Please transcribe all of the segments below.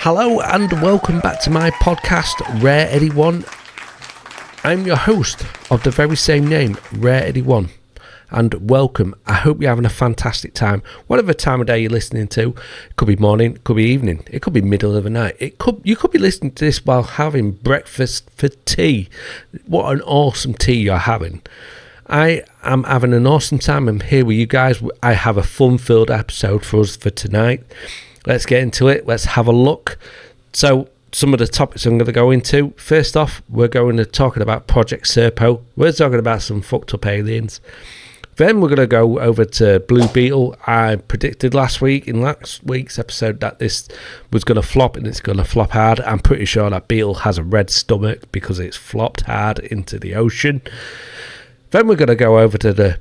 Hello and welcome back to my podcast, Rare EB1. I'm your host of the very same name, Rare EB1, and welcome. I hope you're having a fantastic time, whatever time of day you're listening to. It could be morning, it could be evening, it could be middle of the night. You could be listening to this while having breakfast for tea. What an awesome tea you're having. I am having an awesome time. I'm here with you guys. I have a fun-filled episode for us for tonight. Let's get into it. Let's have a look. So, some of the topics I'm going to go into. First off, we're going to talking about Project Serpo. We're talking about some fucked up aliens. Then we're going to go over to Blue Beetle. I predicted last week's episode that this was going to flop, and it's going to flop hard. I'm pretty sure that Beetle has a red stomach because it's flopped hard into the ocean. Then we're going to go over to the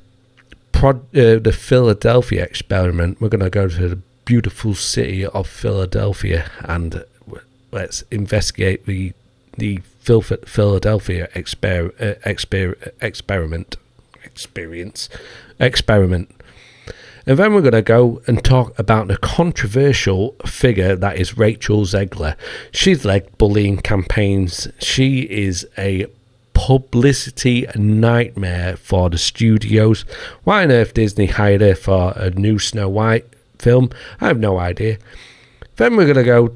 Philadelphia experiment. We're going to go to the beautiful city of Philadelphia and let's investigate the Philadelphia experiment. And then we're going to go and talk about the controversial figure that is Rachel Zegler. She's led bullying campaigns. She is a publicity nightmare for the studios. Why on earth Disney hired her for a new Snow White film? I have no idea. Then we're going to go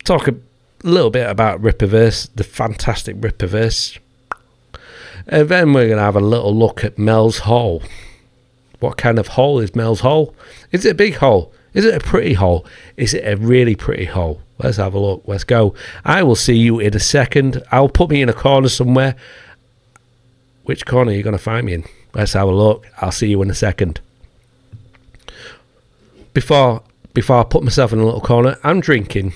talk a little bit about Rippaverse, the fantastic Rippaverse. And then we're going to have a little look at Mel's hole. What kind of hole is Mel's hole? Is it a big hole? Is it a pretty hole? Is it a really pretty hole? Let's have a look. Let's go. I will see you in a second. I'll put me in a corner somewhere. Which corner are you going to find me in? Let's have a look. I'll see you in a second. Before I put myself in a little corner, I'm drinking.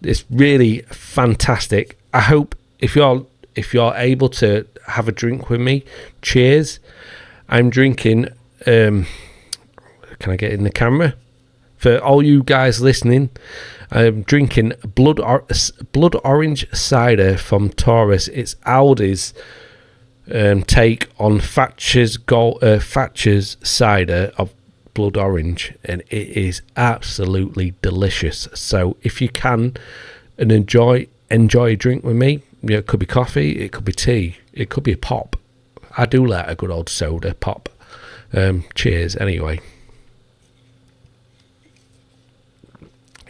It's really fantastic. I hope if you're able to have a drink with me, cheers. I'm drinking. Can I get in the camera? For all you guys listening, I'm drinking blood orange cider from Taurus. It's Aldi's take on Thatcher's cider of blood orange, and it is absolutely delicious. So if you can and enjoy a drink with me, it could be coffee, it could be tea, it could be a pop. I do like a good old soda pop. Cheers anyway.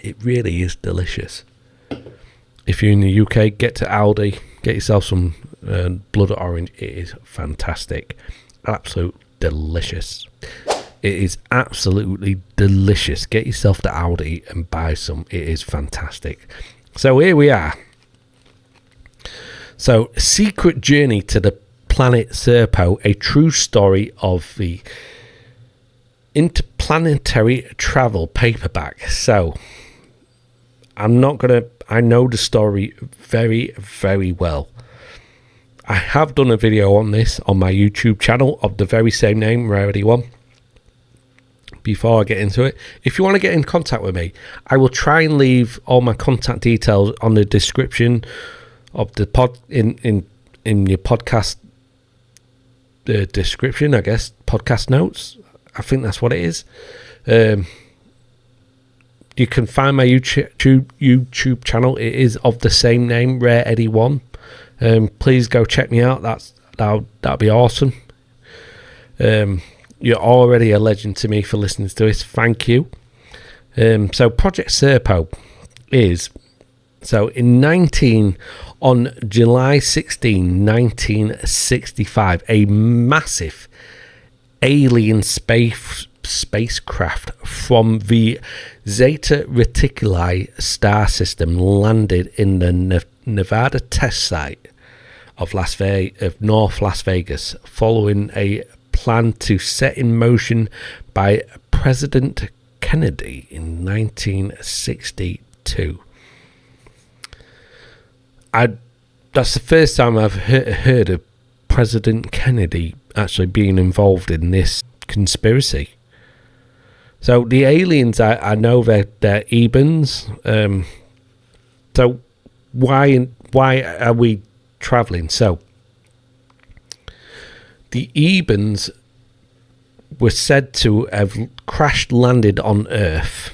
It really is delicious. If you're in the UK, get to Aldi, get yourself some blood orange. It is fantastic. Absolute delicious. It is absolutely delicious. Get yourself to Aldi and buy some. It is fantastic. So here we are. So, Secret Journey to the Planet Serpo, a true story of the interplanetary travel paperback. So, I know the story very, very well. I have done a video on this on my YouTube channel of the very same name, Rare EB1. Before I get into it, if you want to get in contact with me, I will try and leave all my contact details on the description of the pod in your podcast description, I guess, podcast notes. I think that's what it is. You can find my YouTube channel. It is of the same name, Rare EB1. Please go check me out. That'll be awesome. You're already a legend to me for listening to this. Thank you. So Project Serpo is on July 16, 1965, a massive alien spacecraft from the Zeta Reticuli star system landed in the Nevada test site of North Las Vegas, following a plan to set in motion by President Kennedy in 1962. That's the first time I've heard of President Kennedy actually being involved in this conspiracy. So the aliens, I know they're EB1s. So why are we traveling? So the EB1s were said to have crash landed on Earth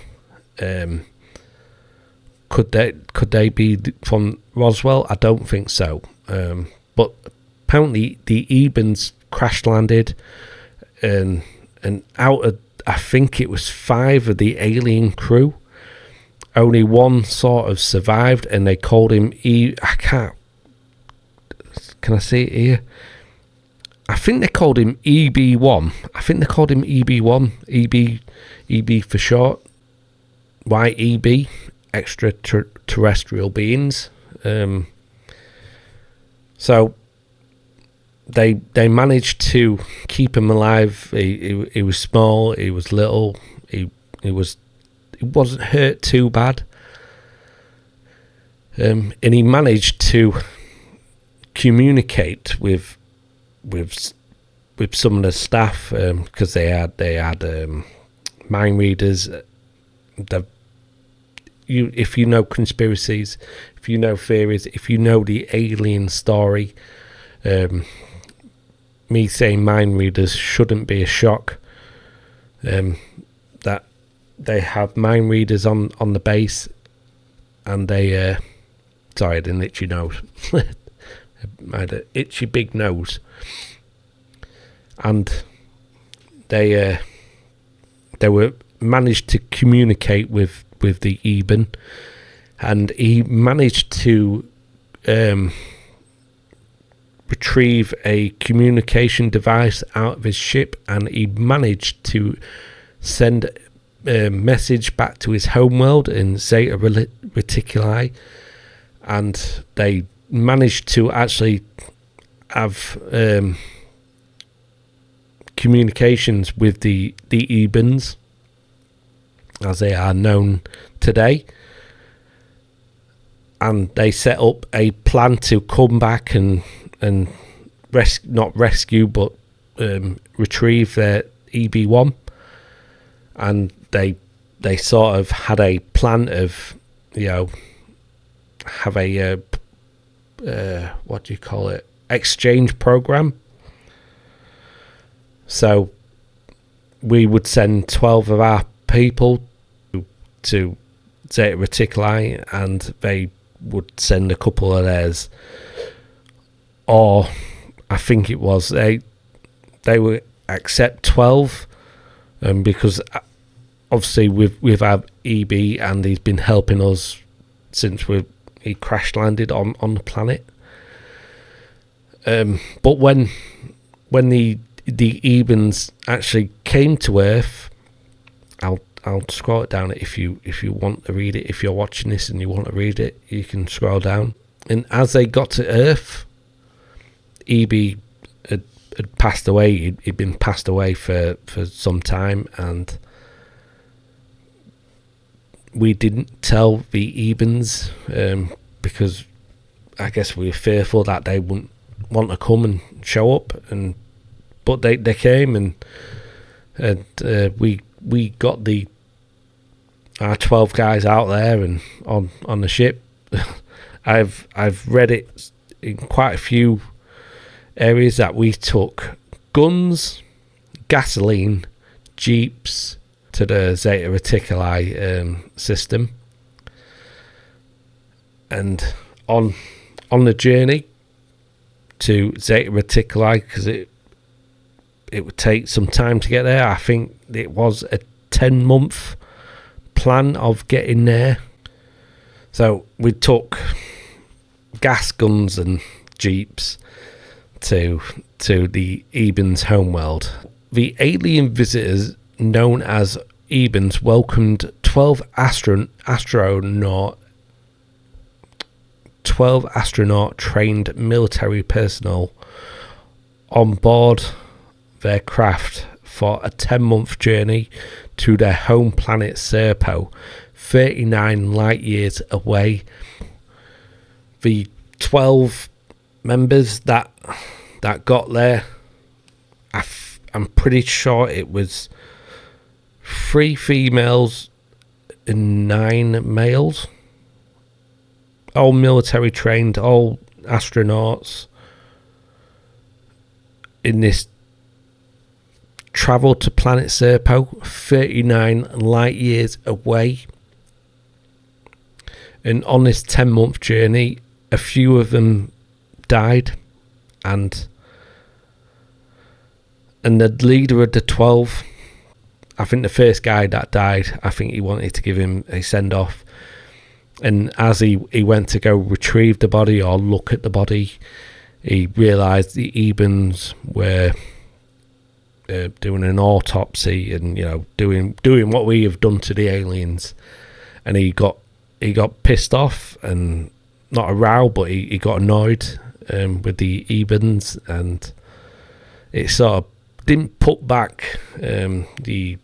could they be from Roswell? I don't think so. But apparently the EB1s crash landed, and out of, I think it was 5 of the alien crew, only one sort of survived, and they called him can I say it here? I think they called him EB1. I think they called him EB1. EB for short. Why EB? Extraterrestrial beings. So they managed to keep him alive. He was small. He was little. He wasn't hurt too bad. And he managed to communicate with some of the staff, because they had mind readers. If you know conspiracies, if you know theories, if you know the alien story, me saying mind readers shouldn't be a shock. That they have mind readers on the base, and they sorry, I didn't itchy nose. I had an itchy big nose, and they were managed to communicate with the EB1, and he managed to retrieve a communication device out of his ship, and he managed to send a message back to his homeworld in Zeta Reticuli, and they managed to actually have communications with the EB1s, as they are known today, and they set up a plan to come back and not rescue, but retrieve their EB1, and they sort of had a plan of, have a what do you call it, exchange program. So we would send 12 of our people to Zeta Reticuli, and they would send a couple of theirs, or I think it was they would accept 12, because obviously we've had EB, and he's been helping us since he crash landed on the planet. But when the EB1s actually came to Earth, I'll scroll it down if you want to read it. If you're watching this and you want to read it, you can scroll down. And as they got to Earth, EB had passed away. He'd been passed away for some time, and we didn't tell the EB1s, because I guess we were fearful that they wouldn't want to come and show up, but they came, and we got our 12 guys out there and on the ship. I've read it in quite a few areas that we took guns, gasoline, jeeps to the Zeta Reticuli system, and on the journey to Zeta Reticuli, because it would take some time to get there. I think it was a 10-month plan of getting there. So we took gas guns and jeeps to the EB1's homeworld. The alien visitors, known as EB1s, welcomed 12 astronaut trained military personnel on board their craft for a 10-month journey to their home planet Serpo, 39 light years away. The 12 members that got there, I'm pretty sure it was 3 females and 9 males, all military trained, all astronauts, in this travel to planet Serpo, 39 light years away. And on this 10-month journey, a few of them died, and the leader of the 12, I think the first guy that died, I think he wanted to give him a send-off, and as he went to go retrieve the body or look at the body, he realised the EB1s were doing an autopsy and, you know, doing what we have done to the aliens, and he got pissed off, and not a row, but he got annoyed with the EB1s, and it sort of didn't put back the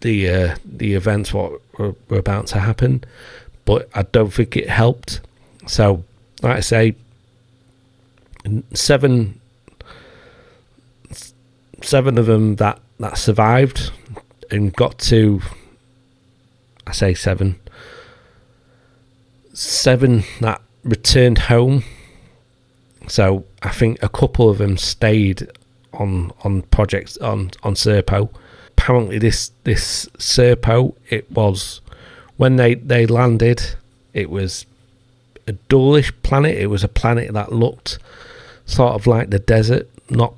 events what were about to happen, but I don't think it helped. So, like I say, seven of them that survived and got to, I say seven that returned home. So I think a couple of them stayed on projects on Serpo. Apparently this Serpo, it was, when they landed, it was a dullish planet. It was a planet that looked sort of like the desert, not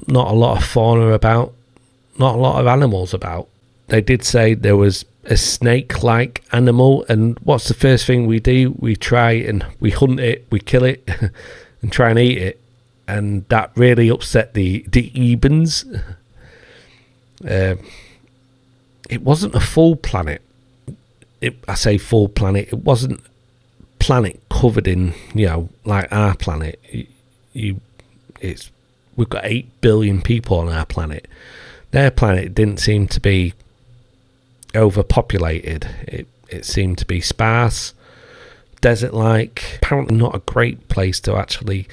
a lot of fauna about, not a lot of animals about. They did say there was a snake-like animal, and what's the first thing we do? We try and we hunt it, we kill it and try and eat it, and that really upset the EB1s. It wasn't a full planet. I say full planet, it wasn't planet covered in, you know, like our planet. We've got 8 billion people on our planet. Their planet didn't seem to be overpopulated. It seemed to be sparse, desert-like. Apparently not a great place to actually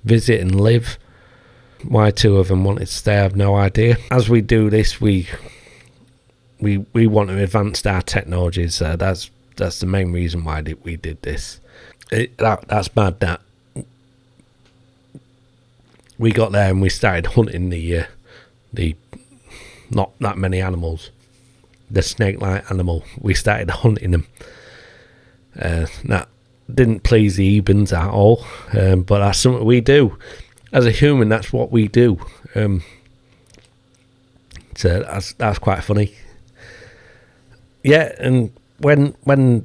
visit and live. Why 2 of them wanted to stay, I have no idea. As we do this, we want to advance our technologies. That's the main reason why we did this. That's mad that we got there and we started hunting the not that many animals, the snake-like animal. We started hunting them. That didn't please the EB1s at all, but that's something we do as a human. That's what we do. So that's quite funny. Yeah, and when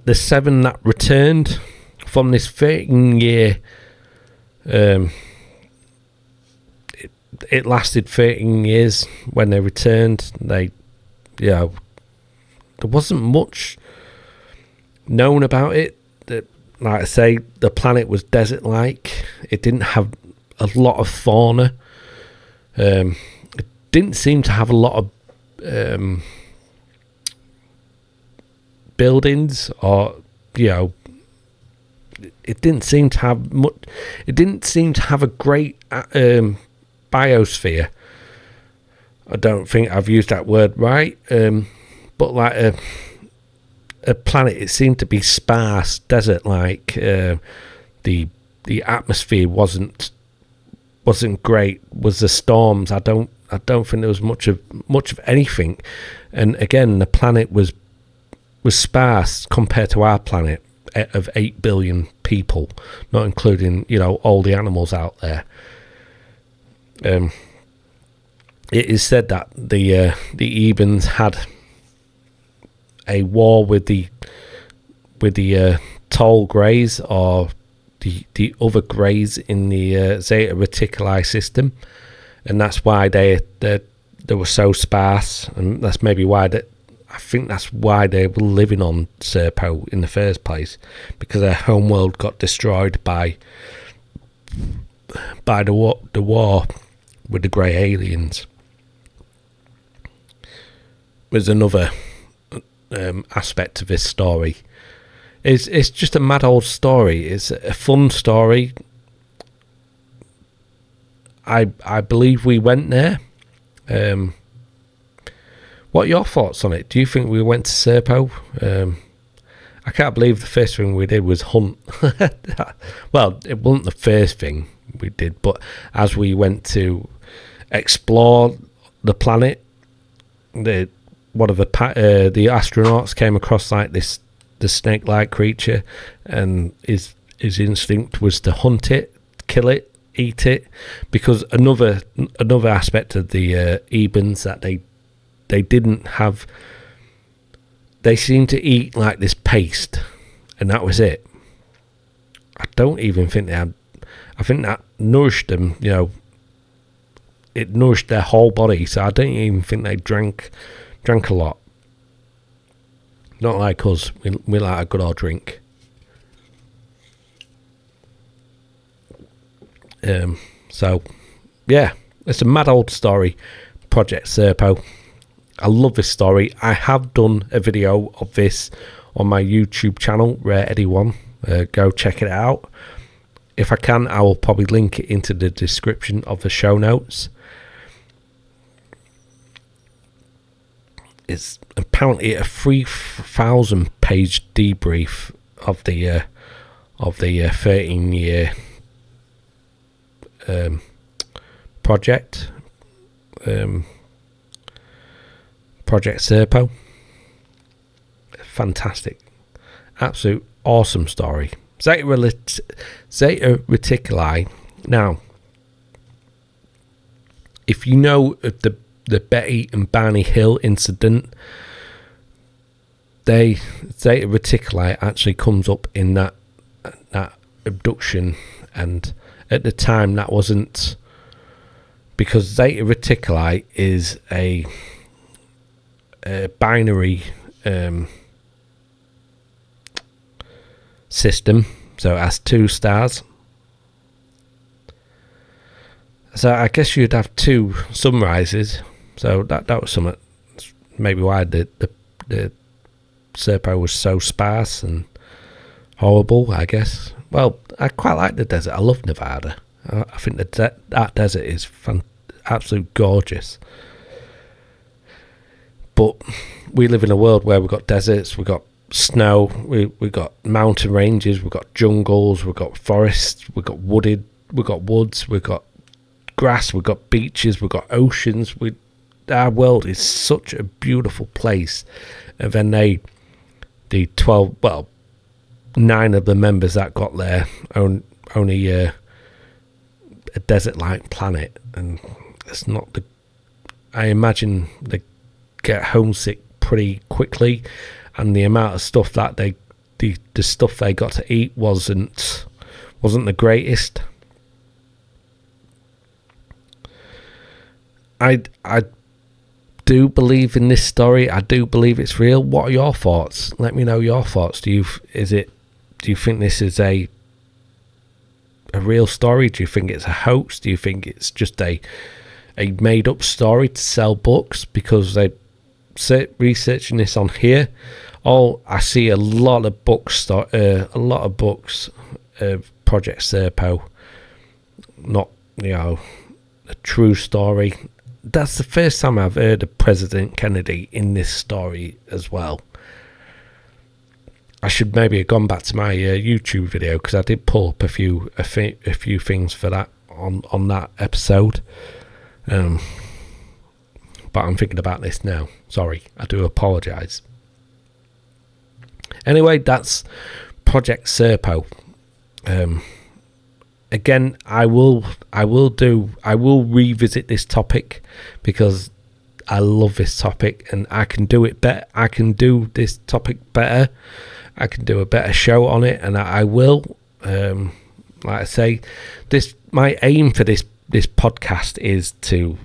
the 7 that returned from this 13-year, it lasted 13 years when they returned. There wasn't much known about it. Like I say, the planet was desert-like. It didn't have a lot of fauna. It didn't seem to have a lot of buildings, or, you know, it didn't seem to have much. It didn't seem to have a great biosphere. I don't think I've used that word right, but like a planet, it seemed to be sparse, desert-like. The atmosphere wasn't great. Was the storms? I don't think there was much of anything. And again, the planet was sparse compared to our planet of 8 billion people, not including, you know, all the animals out there. It is said that the EB1s had a war with the tall greys, or the other greys in the Zeta Reticuli system, and that's why they were so sparse, and that's maybe why I think that's why they were living on Serpo in the first place, because their homeworld got destroyed by the war with the grey aliens. There's another aspect of this story. It's just a mad old story. It's a fun story. I believe we went there. What are your thoughts on it? Do you think we went to Serpo? I can't believe the first thing we did was hunt. Well, it wasn't the first thing we did, but as we went to explore the planet, one of the astronauts came across like this the snake-like creature, and his instinct was to hunt it, kill it, eat it, because another aspect of the Ebens that they didn't have, they seemed to eat like this paste, and that was it. I don't even think they had, I think that nourished them, it nourished their whole body, so I don't even think they drank a lot. Not like us, we like a good old drink. So yeah, it's a mad old story, Project Serpo. I love this story. I have done a video of this on my YouTube channel, Rare Eddie 1. Go check it out. If I can, I will probably link it into the description of the show notes. It's apparently a 3,000 page debrief of the 13-year project, Project Serpo. Fantastic, absolute awesome story. Zeta Reticuli. Now, if you know of the Betty and Barney Hill incident, Zeta Reticuli actually comes up in that abduction, and at the time that wasn't, because Zeta Reticuli is a binary system, so it has 2 stars. So I guess you'd have 2 sunrises. So that was something, maybe why the Serpo was so sparse and horrible, I guess. Well, I quite like the desert. I love Nevada. I think that desert is absolutely gorgeous. But we live in a world where we've got deserts, we've got snow, we've got mountain ranges, we've got jungles, we've got forests, we've got woods, we've got grass, we've got beaches, we've got oceans. Our world is such a beautiful place. And then the 9 of the members that got there only a desert-like planet, and it's not the. I imagine they get homesick pretty quickly, and the amount of stuff that the stuff they got to eat wasn't the greatest. I do believe in this story. I do believe it's real. What are your thoughts? Let me know your thoughts. Do you think this is a real story? Do you think it's a hoax? Do you think it's just a made up story to sell books? Because they researching this on here, I see a lot of books of Project Serpo, not a true story. That's the first time I've heard of President Kennedy in this story as well. I should maybe have gone back to my YouTube video, because I did pull up a few things for that on that episode. But I'm thinking about this now. Sorry, I do apologise. Anyway, that's Project Serpo. Again, I will revisit this topic, because I love this topic and I can do it better. I can do this topic better. I can do a better show on it, and I will. Like I say, my aim for this podcast is to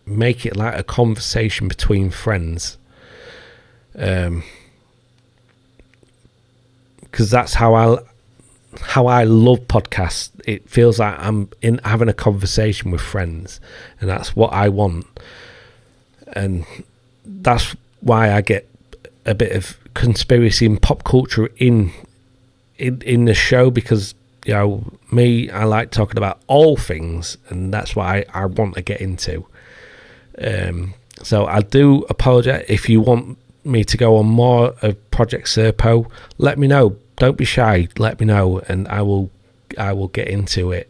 make it like a conversation between friends, because that's how I love podcasts. It feels like I'm having a conversation with friends, and that's what I want. And that's why I get a bit of conspiracy and pop culture in the show, because me, I like talking about all things, and that's what I want to get into. So I do apologize. If you want me to go on more of Project Serpo, let me know. Don't be shy. Let me know, and I will get into it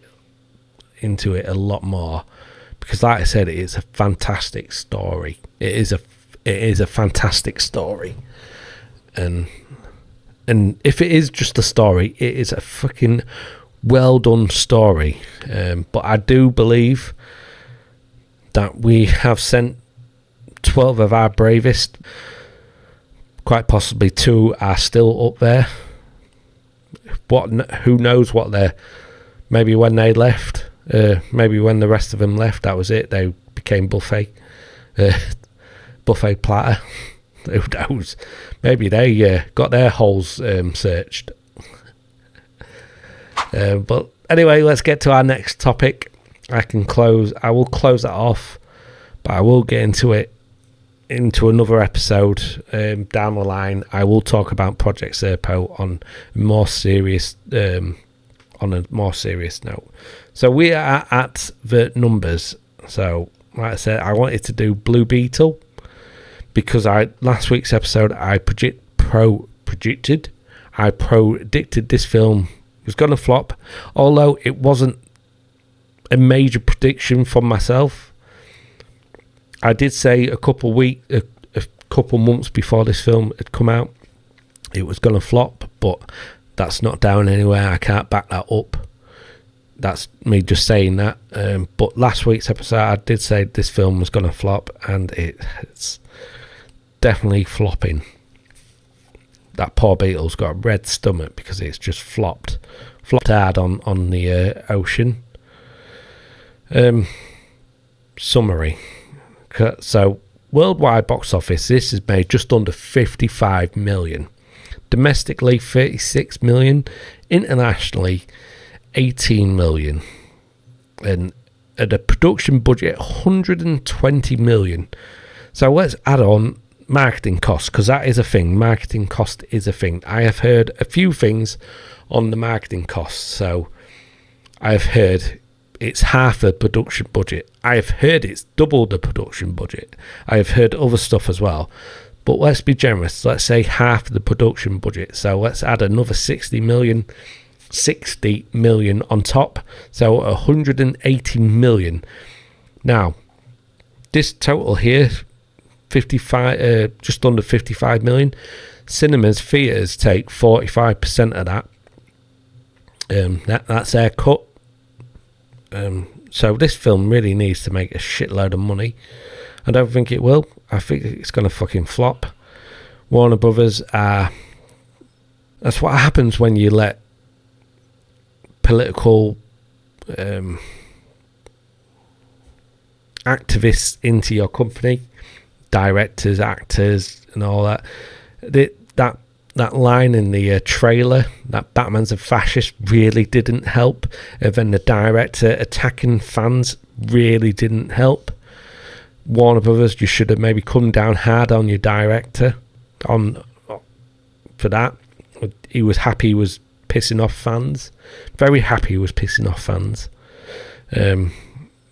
a lot more, because like I said, it is a fantastic story. It is a fantastic story, and And if it is just a story, it is a fucking well done story. But I do believe that we have sent 12 of our bravest. Quite possibly 2 are still up there. Who knows what they're... Maybe when they left, maybe when the rest of them left, that was it. They became buffet platter. Who knows? Maybe they got their holes searched. But anyway, let's get to our next topic. I will close that off, but I will get into another episode down the line. I will talk about Project Serpo on a more serious note. So we are at the numbers. So like I said, I wanted to do Blue Beetle because last week's episode I predicted this film was going to flop, although it wasn't a major prediction from myself. I did say a couple months before this film had come out it was going to flop, but that's not down anywhere. I can't back that up. That's me just saying that. But last week's episode, I did say this film was going to flop, and it's definitely flopping. That poor Beetle's got a red stomach because it's just flopped hard on the ocean. Summary. So, worldwide box office, this has made just under 55 million. Domestically, 36 million. Internationally, 18 million. And at a production budget, 120 million. So let's add on marketing costs, because that is a thing. Marketing cost is a thing. I have heard a few things on the marketing costs. So I have heard it's half the production budget. I have heard it's double the production budget. I have heard other stuff as well. But let's be generous. Let's say half the production budget. So let's add another 60 million on top. So 180 million. Now, this total here, 55, just under 55 million. Cinemas, theatres take 45% of that. That's their cut. So this film really needs to make a shitload of money. I don't think it will. I think it's going to fucking flop. Warner Brothers are... That's what happens when you let political activists into your company. Directors, actors, and all that. That line in the trailer, that Batman's a fascist, really didn't help. And then the director attacking fans really didn't help. Warner Brothers, you should have maybe come down hard on your director for that. He was happy he was pissing off fans. Very happy he was pissing off fans.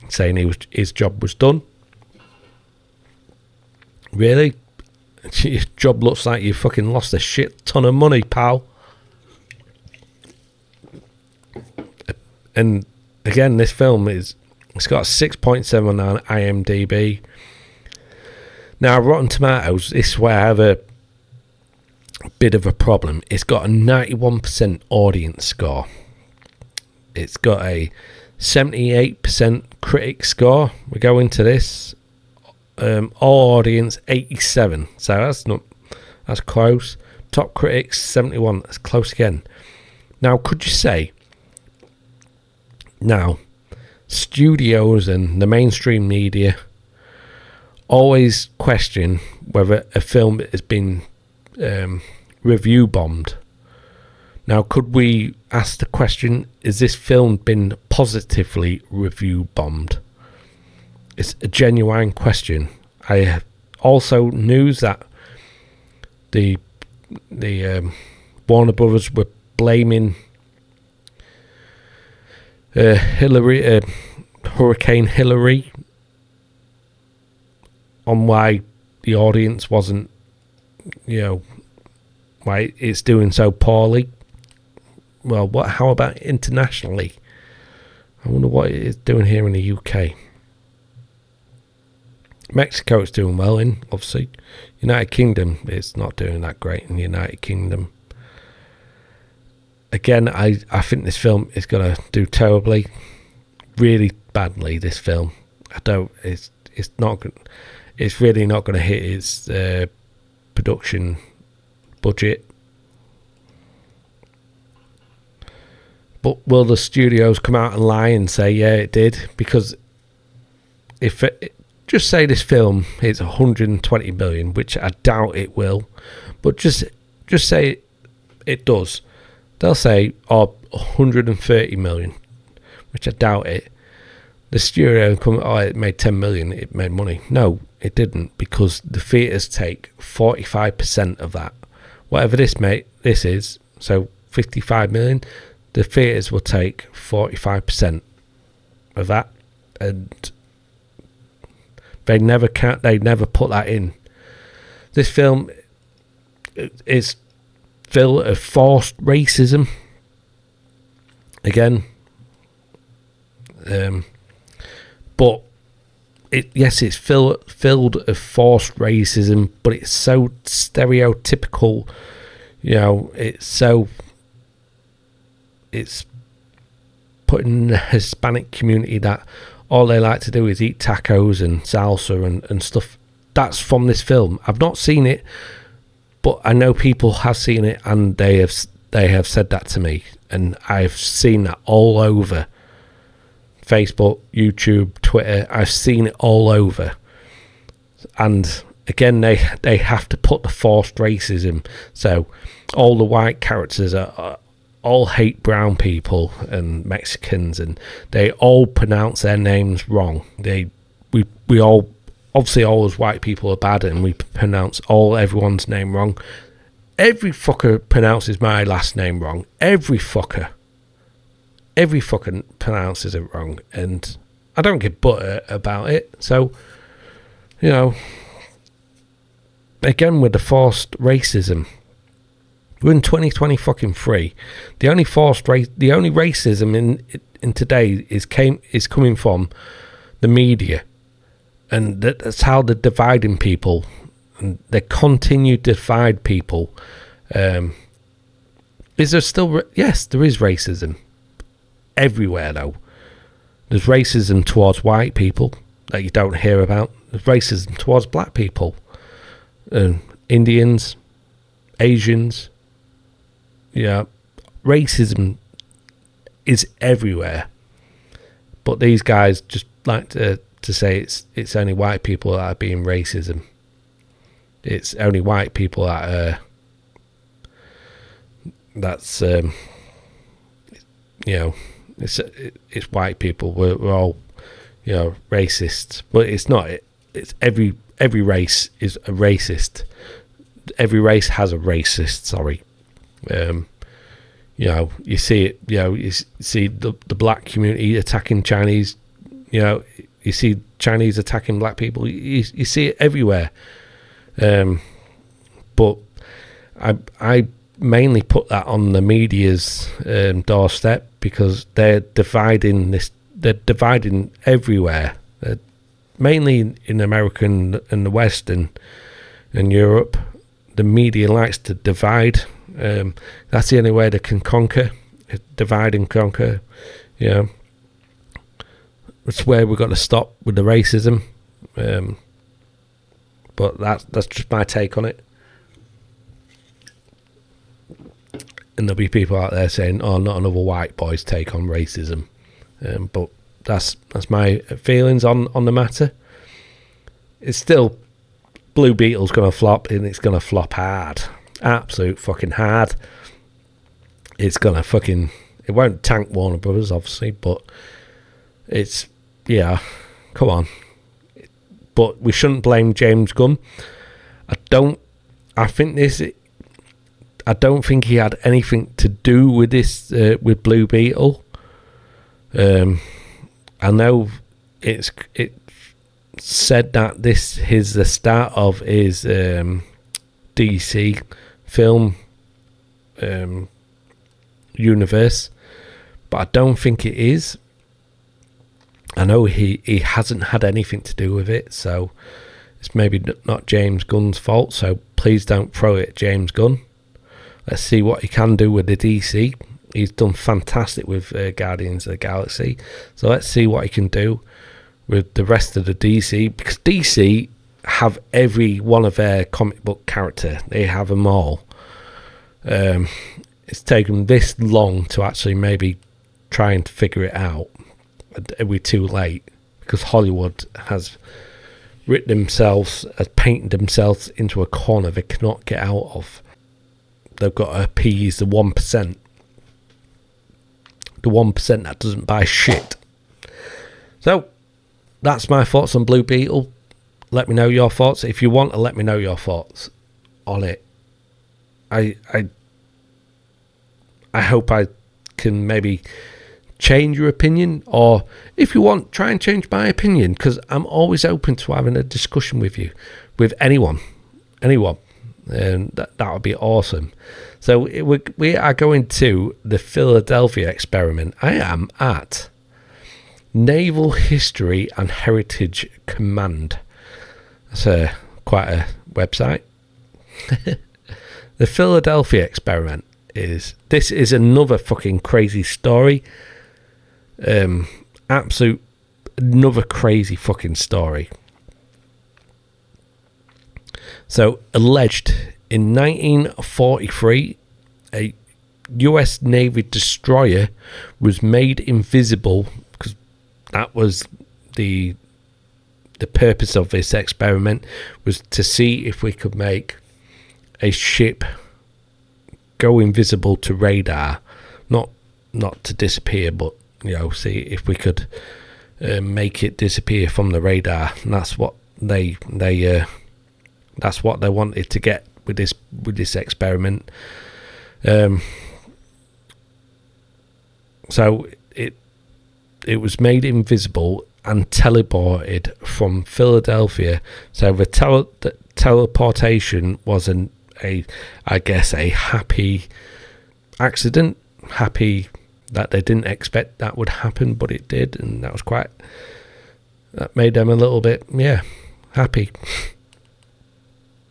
Saying his job was done. Really? Your job looks like you fucking lost a shit ton of money, pal. And again, this film it's got a 6.7 on IMDb. Now, Rotten Tomatoes, this is where I have a bit of a problem. It's got a 91% audience score. It's got a 78% critic score. We go into this. All audience 87. So that's close. Top critics 71. That's close again. Now, could you say... Now... Studios and the mainstream media always question whether a film has been review bombed. Now, could we ask the question, is this film been positively review bombed? It's a genuine question. I have also news that the Warner Brothers were blaming Hurricane Hillary on why the audience wasn't, why it's doing so poorly. Well, how about internationally? I wonder what it is doing here in the UK. Mexico is doing well in, obviously. United Kingdom is not doing that great in the United Kingdom. again, I think this film is going to do terribly, really badly. This film, it's really not going to hit its production budget. But will the studios come out and lie and say, yeah, it did? Because if just say this film is 120 million, which I doubt it will, but just say it does, they'll say, 130 million, which I doubt it. The studio come, it made 10 million, it made money. No, it didn't, because the theatres take 45% of that. Whatever this is, so 55 million, the theatres will take 45% of that, and they never put that in. This film is full of forced racism. Again, but it's filled of forced racism, but it's so stereotypical. It's putting the Hispanic community that all they like to do is eat tacos and salsa and stuff. That's from this film. I've not seen it, but I know people have seen it, and they have said that to me, and I've seen that all over Facebook, YouTube, Twitter. I've seen it all over. And again, they have to put the forced racism. So all the white characters all hate brown people and Mexicans, and they all pronounce their names wrong. We all, obviously, all as white people are bad, and we pronounce everyone's name wrong. Every fucker pronounces my last name wrong. Every fucker pronounces it wrong, and I don't give butter about it. So, again, with the forced racism, we're in 2023. The only racism in today is coming from the media, and that's how they're dividing people, and they continue to divide people. Is there still? Yes, there is racism everywhere, though. There's racism towards white people that you don't hear about. There's racism towards black people, Indians, Asians. Yeah, racism is everywhere, but these guys just like to say it's only white people that are being racism. It's only white people that are it's white people. We're all racists, but it's not. It's every race is a racist. Every race has a racist. Sorry. You see it. You see the black community attacking Chinese. You see Chinese attacking black people. You see it everywhere. But I mainly put that on the media's doorstep, because they're dividing this. They're dividing everywhere. Mainly in America and the West and Europe. The media likes to divide. That's the only way they can conquer. Divide and conquer. That's where we've got to stop with the racism. But that's just my take on it. And there'll be people out there saying, "Oh, not another white boy's take on racism." But that's my feelings on the matter. It's still, Blue Beetle's going to flop, and it's going to flop hard. Absolute fucking hard. It's going to it won't tank Warner Brothers, obviously, but it's, come on. But we shouldn't blame James Gunn. I don't think he had anything to do with this, with Blue Beetle. I know it said that this is the start of his DC film universe, but I don't think it is. I know he hasn't had anything to do with it, so it's maybe not James Gunn's fault. So please don't throw it at James Gunn. Let's see what he can do with the DC. He's done fantastic with Guardians of the Galaxy. So let's see what he can do with the rest of the DC, because DC have every one of their comic book character. They have them all. It's taken this long to actually maybe try and figure it out. We're too late, because Hollywood has painted themselves into a corner they cannot get out of. They've got to appease the 1%. The 1% that doesn't buy shit. So that's my thoughts on Blue Beetle. Let me know your thoughts. If you want to let me know your thoughts on it, I hope I can maybe change your opinion, or if you want, try and change my opinion, because I'm always open to having a discussion with you, with anyone, and that would be awesome. So we are going to the Philadelphia experiment. I am at Naval History and Heritage Command. That's quite a website. The Philadelphia experiment is another fucking crazy story. Absolute another crazy fucking story. So, alleged in 1943, a US Navy destroyer was made invisible, because that was the purpose of this experiment, was to see if we could make a ship go invisible to radar, not to disappear, but see if we could make it disappear from the radar. And that's what they wanted to get with this experiment. So it was made invisible and teleported from Philadelphia. So the teleportation was a happy accident. Happy that they didn't expect that would happen, but it did, and that made them a little bit happy.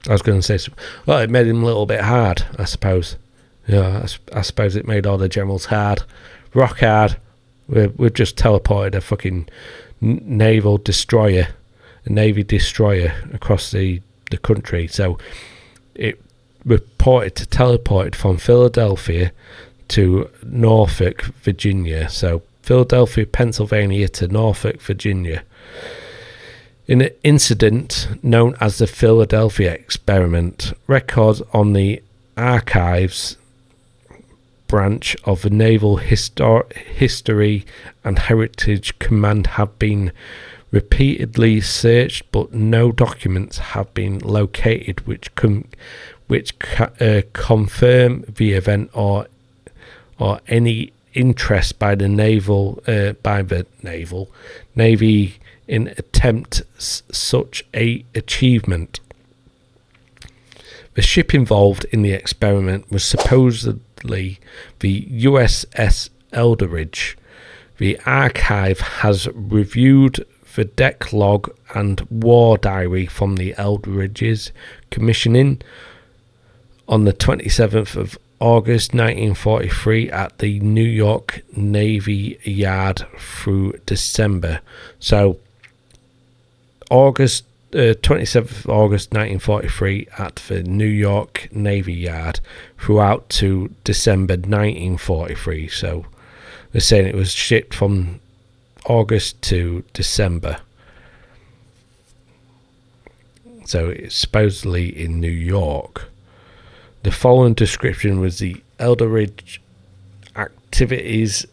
I was going to say, well, it made him a little bit hard, I suppose. I suppose it made all the generals hard, rock hard. We've just teleported a fucking naval destroyer, a navy destroyer across the country. So it reported to teleported from Philadelphia to Norfolk, Virginia. So Philadelphia, Pennsylvania to Norfolk, Virginia. In an incident known as the Philadelphia experiment, records on the archives branch of the Naval History and Heritage Command have been repeatedly searched, but no documents have been located which confirm the event or any interest by the Navy in attempt such a achievement. The ship involved in the experiment was supposedly the USS Eldridge. The archive has reviewed the deck log and war diary from the Eldridge's commissioning on the 27th of August 1943 at the New York Navy Yard through December. So 27th of August 1943 at the New York Navy Yard throughout to December 1943. So they're saying it was shipped from August to December. So it's supposedly in New York. The following description was the Eldridge activities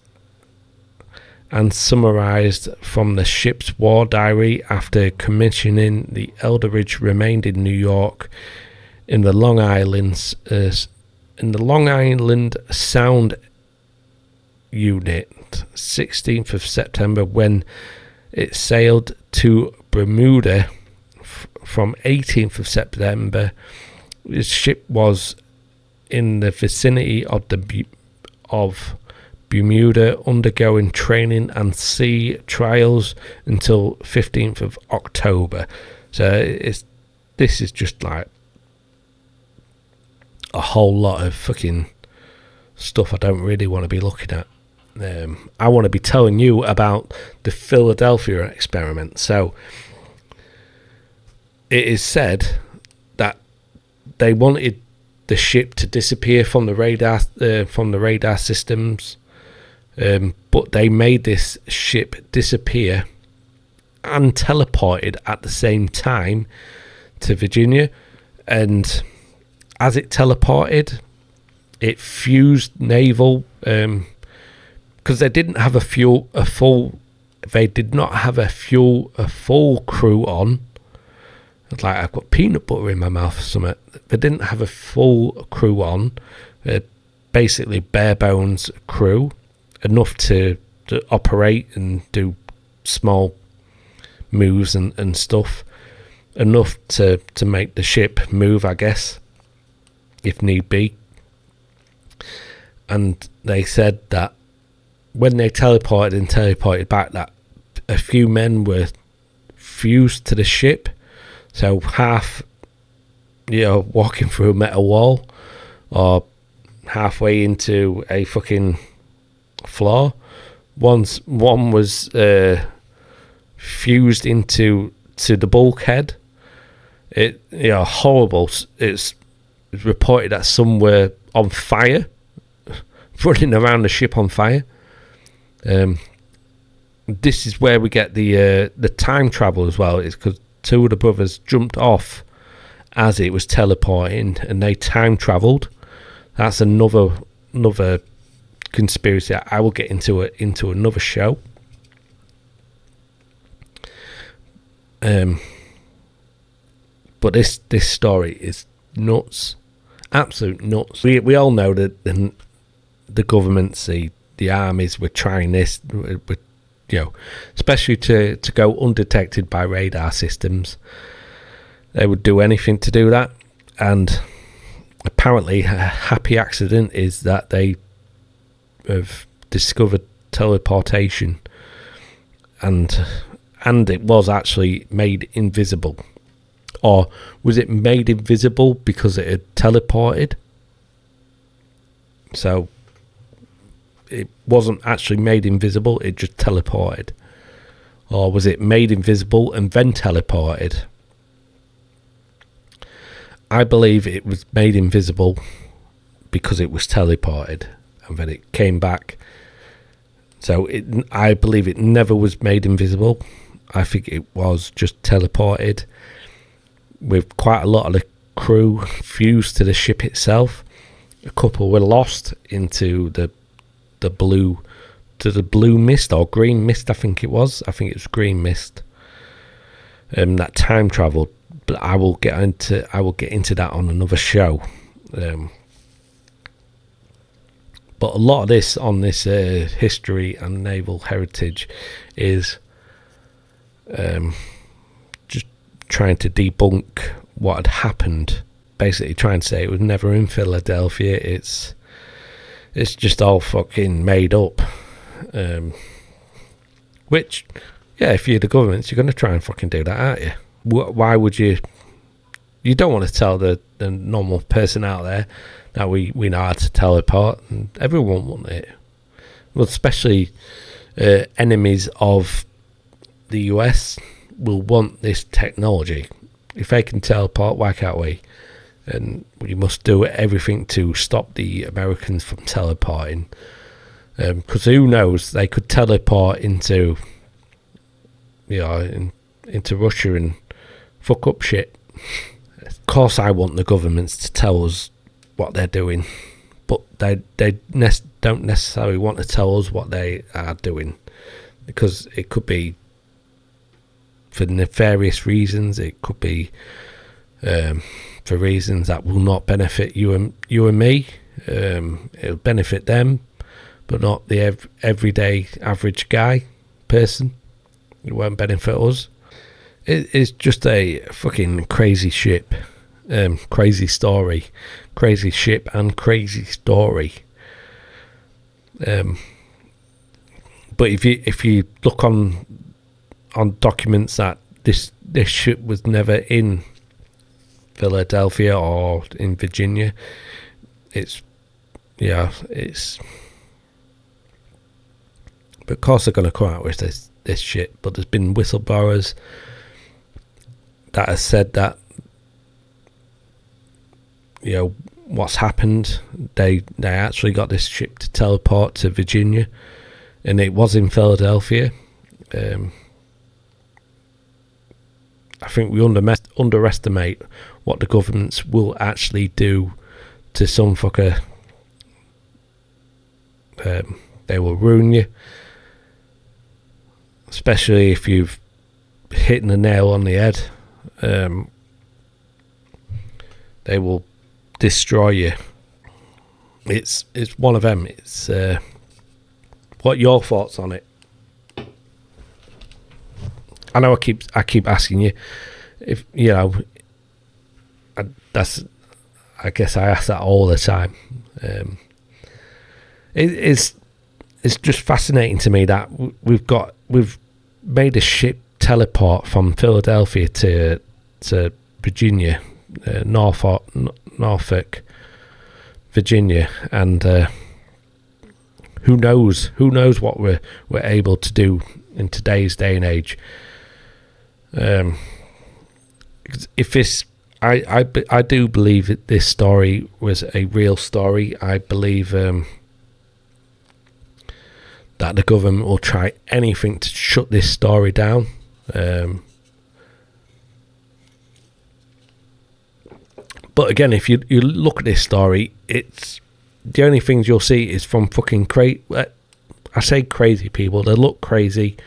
and summarized from the ship's war diary. After commissioning, the Eldridge remained in New York in the Long Island Sound Unit 16th of September, when it sailed to Bermuda from 18th of September. The ship was in the vicinity of Bermuda, undergoing training and sea trials until 15th of October. So this is just like a whole lot of fucking stuff I don't really want to be looking at. I want to be telling you about the Philadelphia experiment. So it is said that they wanted the ship to disappear from the radar systems, but they made this ship disappear and teleported at the same time to Virginia. And as it teleported, it fused naval, because they didn't have a full crew on. It's like I've got peanut butter in my mouth or something. They didn't have a full crew on, basically bare bones crew, enough to operate and do small moves and stuff, enough to make the ship move, I guess, if need be. And they said that when they teleported back, that a few men were fused to the ship. So half, walking through a metal wall, or halfway into a fucking floor. One was fused into the bulkhead. Horrible. It's reported that some were on fire, running around the ship on fire. This is where we get the time travel as well. It's because two of the brothers jumped off as it was teleporting, and they time travelled. That's another conspiracy I will get into another show. But this story is nuts, absolute nuts. We all know that the governments, the armies were trying this, especially to go undetected by radar systems. They would do anything to do that, and apparently a happy accident is that they have discovered teleportation, and it was actually made invisible. Or was it made invisible because it had teleported? So it wasn't actually made invisible, it just teleported. Or was it made invisible and then teleported? I believe it was made invisible because it was teleported and then it came back. So I believe it never was made invisible. I think it was just teleported, with quite a lot of the crew fused to the ship itself. A couple were lost into the blue mist or green mist. I think it was green mist. That time traveled, but I will get into that on another show. But a lot of this on this history and naval heritage is just trying to debunk what had happened. Basically trying to say it was never in Philadelphia. It's just all fucking made up. Which, yeah, if you're the government, you're going to try and fucking do that, aren't you? Why would you? You don't want to tell the normal person out there that we know how to teleport, and everyone wants it. Well, especially enemies of the US will want this technology. If they can teleport, why can't we? And we must do everything to stop the Americans from teleporting. Because who knows, they could teleport into into Russia and fuck up shit. Of course I want the governments to tell us what they're doing, but they don't necessarily want to tell us what they are doing, because it could be for nefarious reasons. It could be for reasons that will not benefit you and me. It'll benefit them, but not the everyday average person. It won't benefit us. It's just a fucking crazy ship, crazy story, crazy ship and crazy story. But if you look on documents that this ship was never in Philadelphia or in Virginia, it's it's. But of course they're going to come out with this shit. But there's been whistleblowers that have said that, what's happened. They actually got this ship to teleport to Virginia, and it was in Philadelphia. I think we underestimate what the governments will actually do to some fucker. They will ruin you, especially if you've hit the nail on the head. They will destroy you. It's one of them. It's what are your thoughts on it? I know I keep asking you if I guess I ask that all the time. It's just fascinating to me that we've made a ship teleport from Philadelphia to Virginia, Norfolk, Virginia, and who knows what we're able to do in today's day and age. If this, I do believe that this story was a real story. I believe that the government will try anything to shut this story down. But again, if you look at this story, it's the only things you'll see is from fucking crazy. I say crazy people. They look crazy.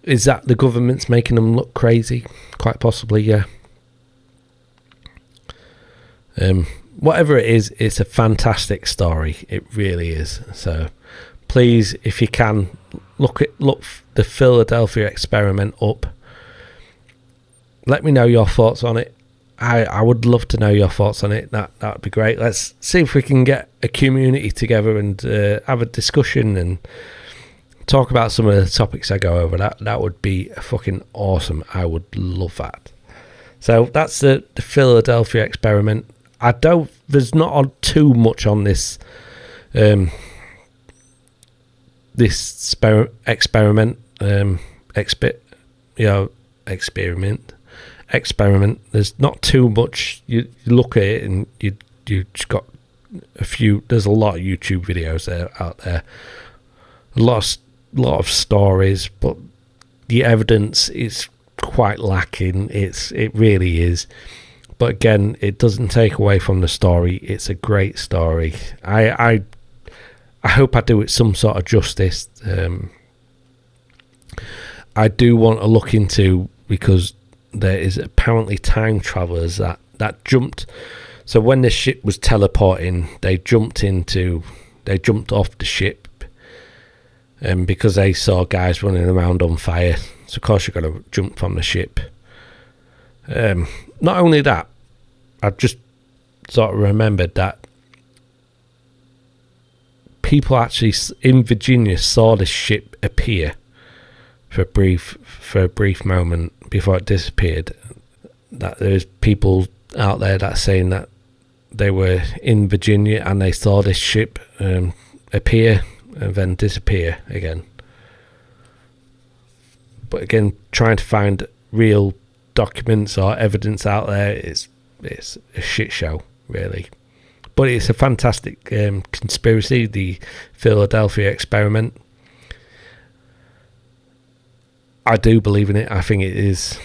Is that the government's making them look crazy? Quite possibly, yeah. Whatever it is, it's a fantastic story. It really is. So, please, if you can, look the Philadelphia experiment up. Let me know your thoughts on it. I would love to know your thoughts on it. That'd be great. Let's see if we can get a community together and have a discussion and talk about some of the topics I go over. That would be fucking awesome. I would love that. So that's the Philadelphia experiment. There's not too much on this experiment. There's not too much. You look at it and you just got a few. There's a lot of YouTube videos out there. A lot of stories, but the evidence is quite lacking. It really is. But again, it doesn't take away from the story. It's a great story. I hope I do it some sort of justice. I do want to look into, because there is apparently time travelers that jumped. So when the ship was teleporting, they jumped off the ship, because they saw guys running around on fire. So of course you're going to jump from the ship. Not only that, I've just sort of remembered that people actually in Virginia saw this ship appear for a brief moment before it disappeared. That there's people out there that's saying that they were in Virginia and they saw this ship appear and then disappear again. But again, trying to find real documents or evidence out there, it's a shit show, really. But it's a fantastic conspiracy, the Philadelphia experiment. I do believe in it. I think it's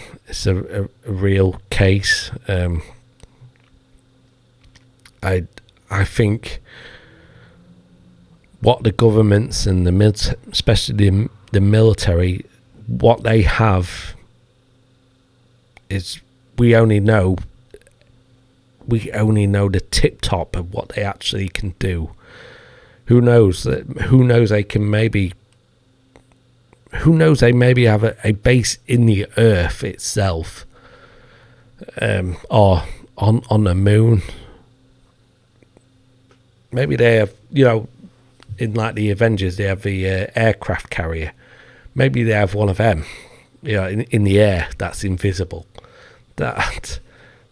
a real case. I think what the governments and especially the military, what they have is we only know the tip top of what they actually can do. Who knows they maybe have a base in the earth itself, or on the moon. Maybe they have, in like the Avengers, they have the aircraft carrier. Maybe they have one of them, in the air that's invisible. That,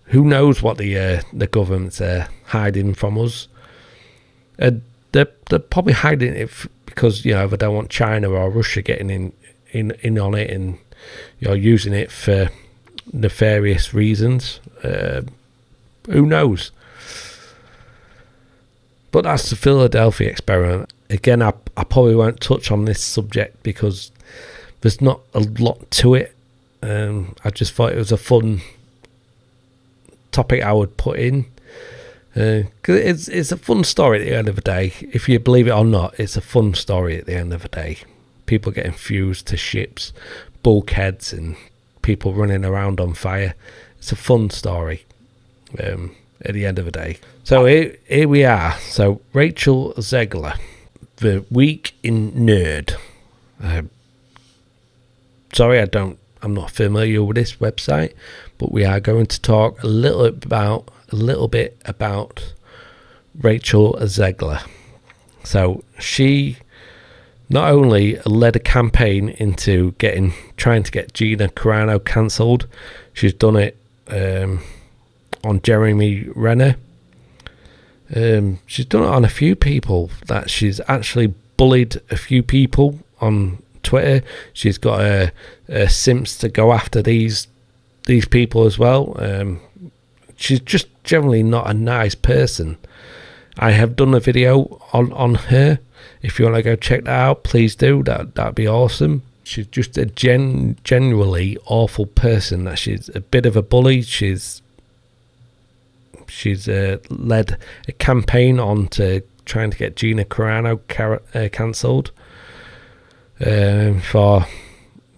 who knows what the government's hiding from us? And they're probably hiding it because, you know, they don't want China or Russia getting in on it and, you know, using it for nefarious reasons. Who knows? But that's the Philadelphia experiment. Again, I probably won't touch on this subject because there's not a lot to it. I just thought it was a fun topic I would put in. Because it's a fun story at the end of the day. If you believe it or not, it's a fun story at the end of the day. People getting fused to ships, bulkheads, and people running around on fire. It's a fun story at the end of the day. So here we are. So Rachel Zegler, the Week in Nerd. Sorry, I'm not familiar with this website, but we are going to talk a little bit about Rachel Zegler. So she not only led a campaign into trying to get Gina Carano cancelled, she's done it on Jeremy Renner. She's done it on a few people. That she's actually bullied a few people on Twitter. She's got a simps to go after these people as well. She's just generally not a nice person. I have done a video on her. If you want to go check that out, please do. That'd be awesome. She's just a genuinely awful person. That she's a bit of a bully. She's led a campaign on to trying to get Gina Carano cancelled for,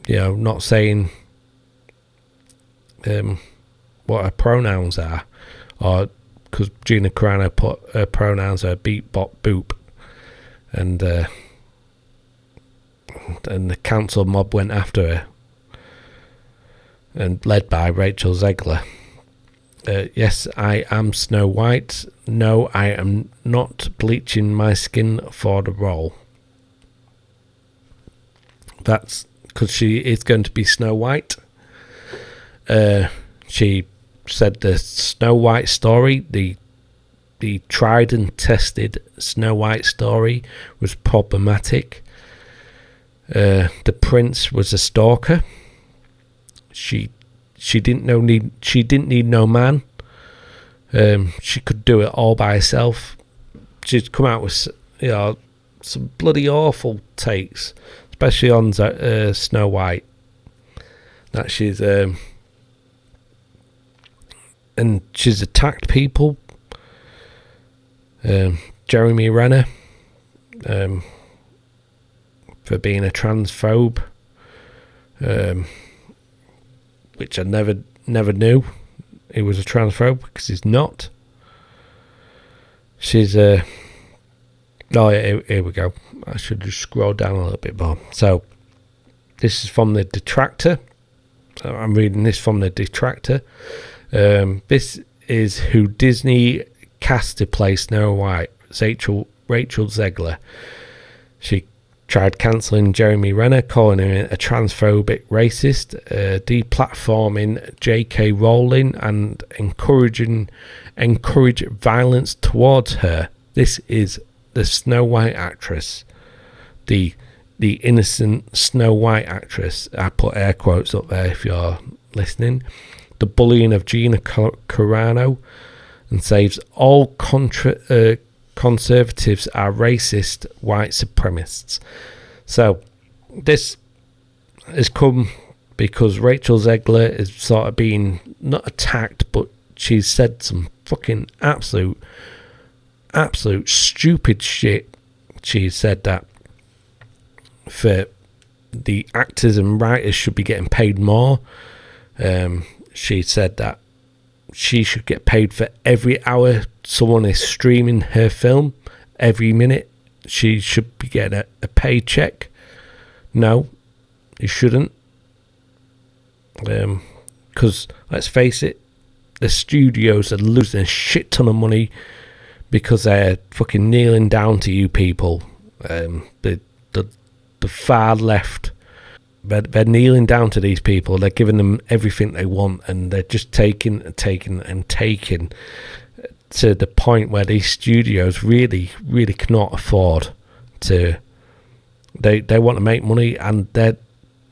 you know, not saying what her pronouns are, or because Gina Carano put her pronouns are beep, bop, boop, and the council mob went after her, and led by Rachel Zegler. Yes, I am Snow White. No, I am not bleaching my skin for the role. That's because she is going to be Snow White. She said the Snow White story, the tried and tested Snow White story, was problematic. The prince was a stalker. She didn't need no man. She could do it all by herself. She'd come out with, you know, some bloody awful takes, especially on Snow White. That she's and she's attacked people. Jeremy Renner, for being a transphobe, which I never knew he was a transphobe, because he's not. She's oh yeah, here we go. I should just scroll down a little bit more. So this is from the Detractor. I'm reading this from the Detractor. This is who Disney cast to play Snow White, Rachel Zegler. She tried cancelling Jeremy Renner, calling him a transphobic racist, deplatforming J.K. Rowling, and encourage violence towards her. This is the Snow White actress, the innocent Snow White actress. I put air quotes up there if you're listening. The bullying of Gina Carano, and says all conservatives are racist white supremacists. So this has come because Rachel Zegler is sort of being not attacked, but she's said some fucking absolute stupid shit. She said that for the actors and writers should be getting paid more. She said that she should get paid for every hour someone is streaming her film. Every minute she should be getting a paycheck. No, you shouldn't. Because let's face it, the studios are losing a shit ton of money because they're fucking kneeling down to you people. The far left, they're kneeling down to these people. They're giving them everything they want, and they're just taking and taking and taking. to the point where these studios really cannot afford to. They want to make money, and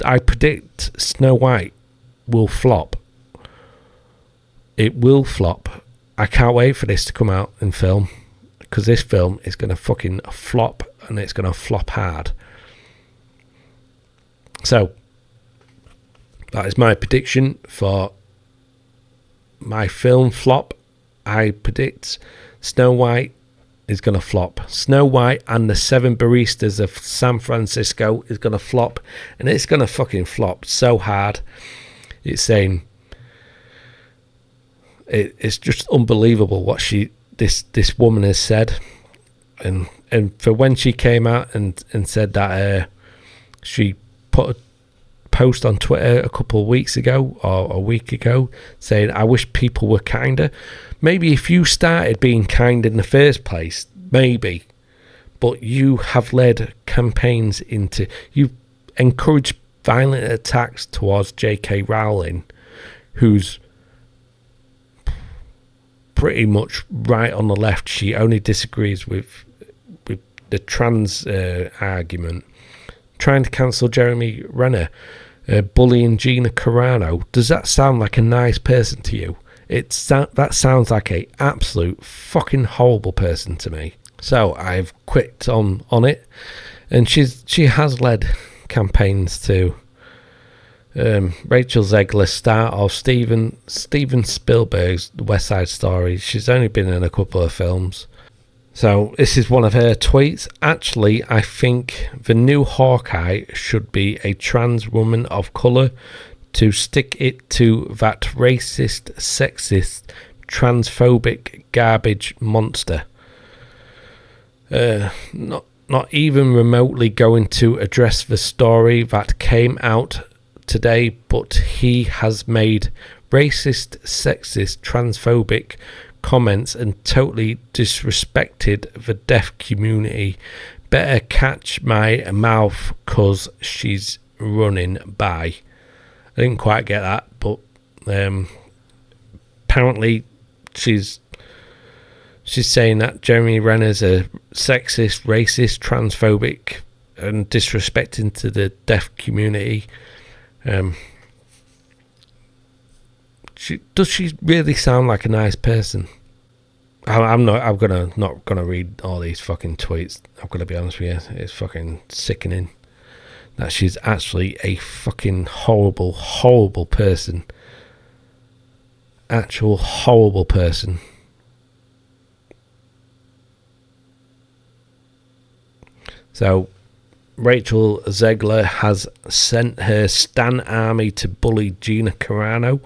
I predict Snow White will flop. It will flop. I can't wait for this to come out in film, because this film is going to fucking flop, and it's going to flop hard. So that is my prediction for my film flop. I predict Snow White is going to flop. Snow White and the Seven Baristas of San Francisco is going to flop, and it's going to fucking flop so hard. It's saying it's just unbelievable what this woman has said, and for when she came out and said that she put a post on Twitter a couple of weeks ago or a week ago saying, I wish people were kinder. Maybe if you started being kind in the first place, maybe, but you have led campaigns into, you encourage violent attacks towards J.K. Rowling, who's pretty much right on the left. She only disagrees with the trans argument, trying to cancel Jeremy Renner, bullying Gina Carano. Does that sound like a nice person to you? That sounds like a absolute fucking horrible person to me. So I've clicked on it, and she has led campaigns to Rachel Zegler, star of Steven Spielberg's West Side Story. She's only been in a couple of films. So this is one of her tweets. Actually, I think the new Hawkeye should be a trans woman of colour, to stick it to that racist, sexist, transphobic garbage monster. Not even remotely going to address the story that came out today, but he has made racist, sexist, transphobic comments and totally disrespected the deaf community. Better catch my mouth, cause she's running by. I didn't quite get that, but apparently she's saying that Jeremy Renner's a sexist, racist, transphobic, and disrespecting to the deaf community. Does she really sound like a nice person? I'm not gonna read all these fucking tweets. I'm gonna be honest with you. It's fucking sickening that she's actually a fucking horrible person. Actual horrible person. So Rachel Zegler has sent her Stan army to bully Gina Carano.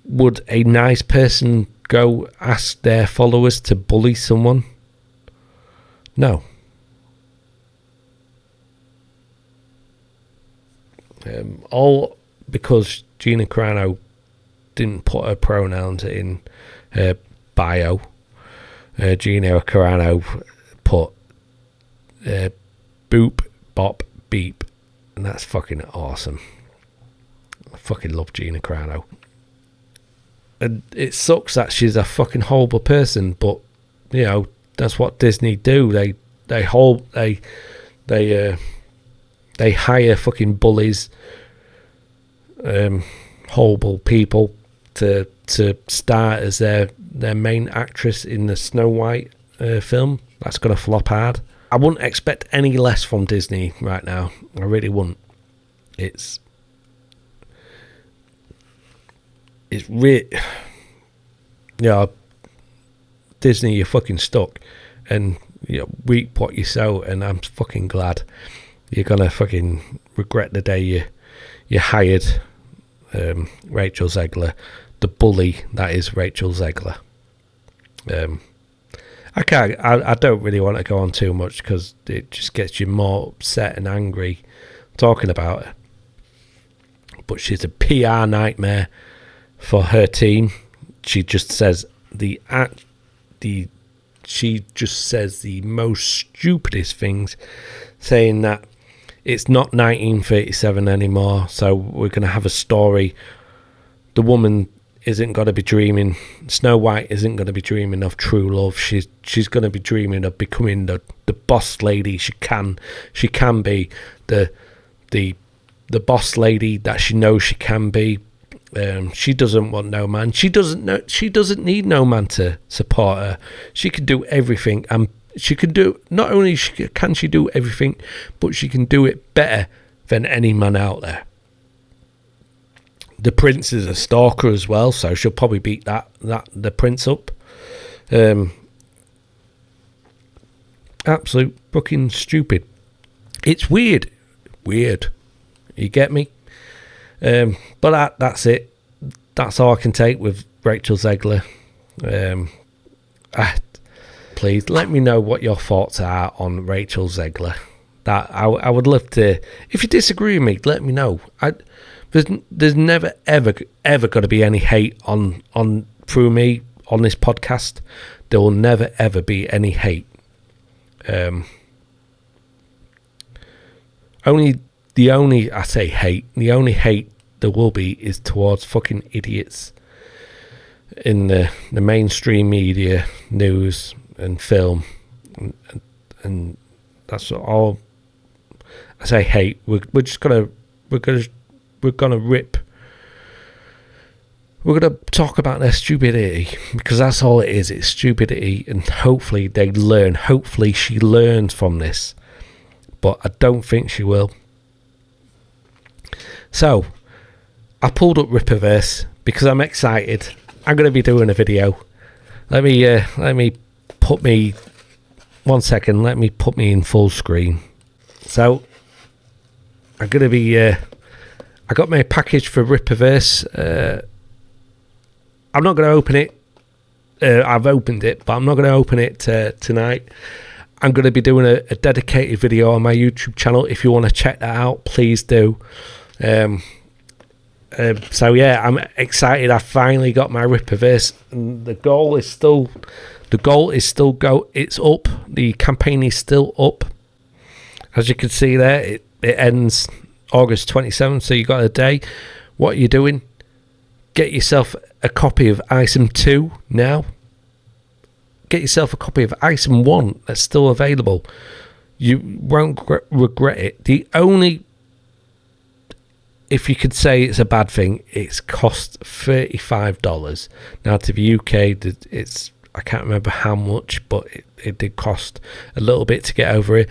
Would a nice person go ask their followers to bully someone? No. All because Gina Carano didn't put her pronouns in her bio. Gina Carano put boop, bop, beep, and that's fucking awesome. I fucking love Gina Carano. And it sucks that she's a fucking horrible person, but you know that's what Disney do. They hire fucking bullies, horrible people to star as their main actress in the Snow White film. That's gonna flop hard. I wouldn't expect any less from Disney right now. I really wouldn't. It's really, Disney, you're fucking stuck, and reap what you sow. And I'm fucking glad. You're gonna fucking regret the day you hired Rachel Zegler, the bully that is Rachel Zegler. I don't really want to go on too much because it just gets you more upset and angry talking about her. But she's a PR nightmare for her team. She just says the most stupidest things, saying that it's not 1937 anymore, so we're going to have a story. The woman isn't going to be dreaming. Snow White isn't going to be dreaming of true love. She's going to be dreaming of becoming the boss lady she can be, the boss lady that she knows she can be. She doesn't want no man. She doesn't need no man to support her. She can do everything, and she can do, not only can she do everything, but she can do it better than any man out there. The prince is a stalker as well, so she'll probably beat the prince up. Absolute fucking stupid. It's weird. You get me? But that's it. That's all I can take with Rachel Zegler. Please let me know what your thoughts are on Rachel Zegler. That I would love to. If you disagree with me, let me know. There's never ever going to be any hate on through me on this podcast. There will never ever be any hate. The only hate there will be is towards fucking idiots in the mainstream media, news and film, and that's all. I say hate. We're gonna talk about their stupidity, because that's all it is. It's stupidity, and hopefully they learn. Hopefully she learns from this, but I don't think she will. So I pulled up Rippaverse because I'm excited. I'm going to be doing a video. Let me put me 1 second. Let me put me in full screen. So I'm going to be. I got my package for Rippaverse. I'm not going to open it. I've opened it, but I'm not going to open it tonight. I'm going to be doing a dedicated video on my YouTube channel. If you want to check that out, please do. So yeah, I'm excited. I finally got my Rippaverse, and the goal is still it's up. The campaign is still up. As you can see there, it ends August 27th, so you got a day. What are you doing? Get yourself a copy of ISIM 2 now. Get yourself a copy of ISIM 1 that's still available. You won't regret it. The only, if you could say it's a bad thing, it's cost $35. Now to the UK, it's, I can't remember how much, but it did cost a little bit to get over it.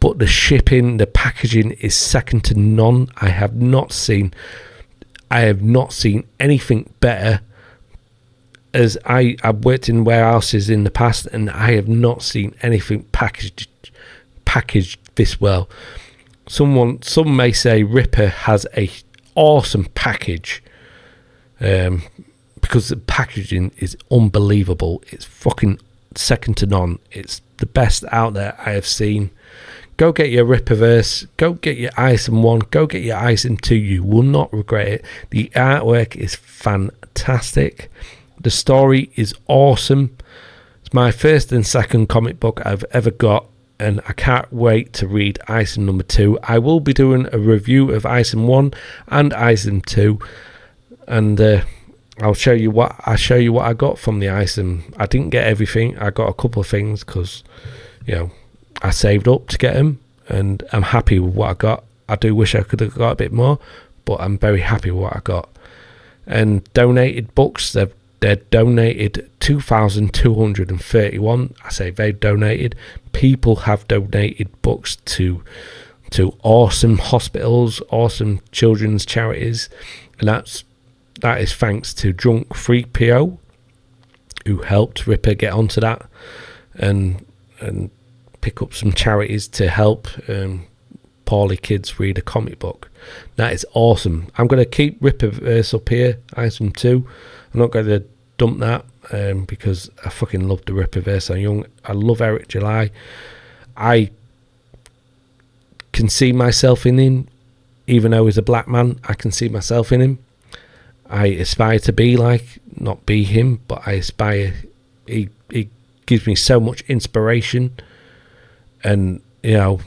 But the shipping, the packaging is second to none. I have not seen anything better. As I've worked in warehouses in the past, and I have not seen anything packaged this well. Some may say Ripper has a awesome package, because the packaging is unbelievable. It's fucking second to none. It's the best out there I have seen. Go get your Rippaverse. Go get your ISIM 1. Go get your ISIM 2. You will not regret it. The artwork is fantastic. The story is awesome. It's my first and second comic book I've ever got, and I can't wait to read ISIM number 2. I will be doing a review of ISIM 1 and ISIM 2, and I'll show you what I got from the ISIM. I didn't get everything. I got a couple of things because, you know, I saved up to get them, and I'm happy with what I got. I do wish I could have got a bit more, but I'm very happy with what I got. And donated books, they're donated 2,231. I say they've donated. People have donated books to awesome hospitals, awesome children's charities, and that is thanks to Drunk 3PO, who helped Ripper get onto that and pick up some charities to help poorly kids read a comic book. That is awesome. I'm going to keep Rippaverse up here, ISIM 2. I'm not going to dump that because I fucking love the Rippaverse. I love Eric July. I can see myself in him, even though he's a black man. I can see myself in him. I aspire to be like, not be him, but I aspire. He gives me so much inspiration, and you know,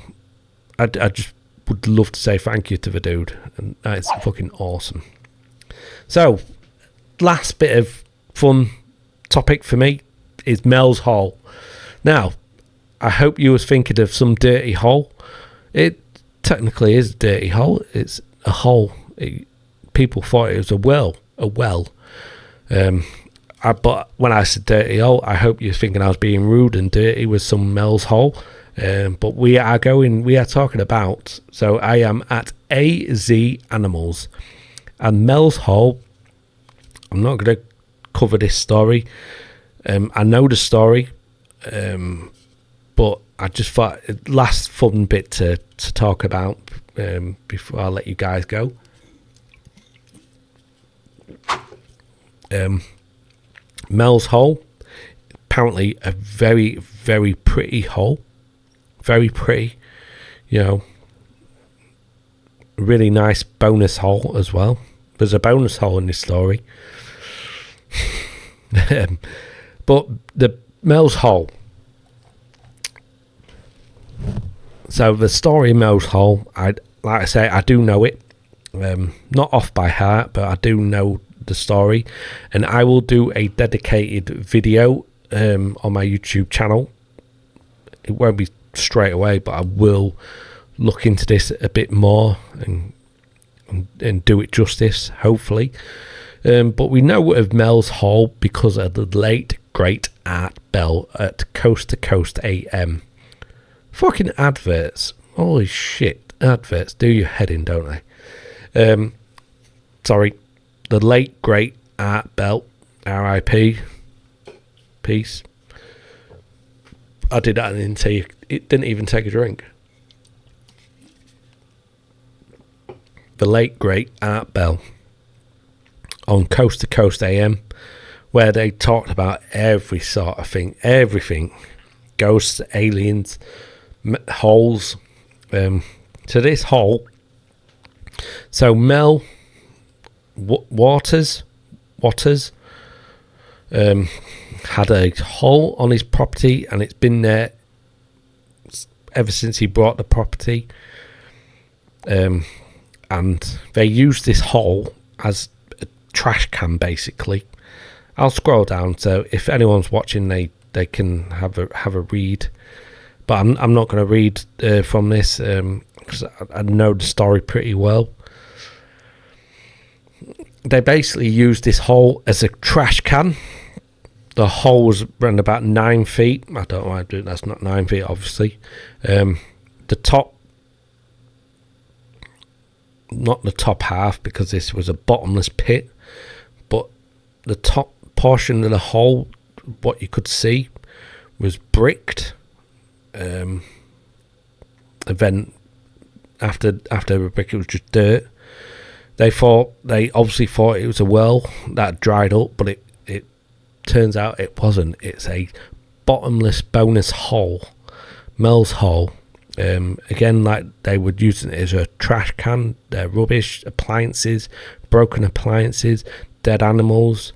I just would love to say thank you to the dude, and that is fucking awesome. So last bit of fun topic for me is Mel's hole. Now, I hope you was thinking of some dirty hole. It technically is a dirty hole. It's a hole. People thought it was a well. But when I said dirty hole, I hope you're thinking I was being rude and dirty with some Mel's hole. But we are talking about, so I am at AZ Animals and Mel's hole. I'm not going to cover this story. I know the story, but I just thought last fun bit to talk about before I let you guys go. Mel's hole, apparently a very, very pretty hole. Very pretty, really nice bonus hole as well. There's a bonus hole in this story. But the Mel's hole. So the story of Mel's hole, like I say, I do know it. Not off by heart, but I do know the story. And I will do a dedicated video on my YouTube channel. It won't be straight away, but I will look into this a bit more and do it justice, hopefully. But we know of Mel's hole because of the late great Art Bell at Coast to Coast AM. Fucking adverts, holy shit, adverts do your head in, don't they? Sorry, the late great Art Bell, R.I.P. Peace. I did that and it didn't even take a drink. The late great Art Bell on Coast to Coast AM, where they talked about every sort of thing, everything, ghosts, aliens, holes. To this hole, so Mel Waters had a hole on his property, and it's been there ever since he bought the property. And they used this hole as a trash can, basically. I'll scroll down, so if anyone's watching, they can have a read. But I'm not going to read from this because I know the story pretty well. They basically used this hole as a trash can. The hole was around about 9 feet. I don't know why I do it. That's not 9 feet, obviously. The top, not the top half, because this was a bottomless pit, but the top portion of the hole, what you could see, was bricked. And then after the brick, it was just dirt. They obviously thought it was a well that dried up, but it turns out it wasn't. It's a bottomless bonus hole, Mel's hole. Again, like they would use it as a trash can, their rubbish, appliances, broken appliances, dead animals.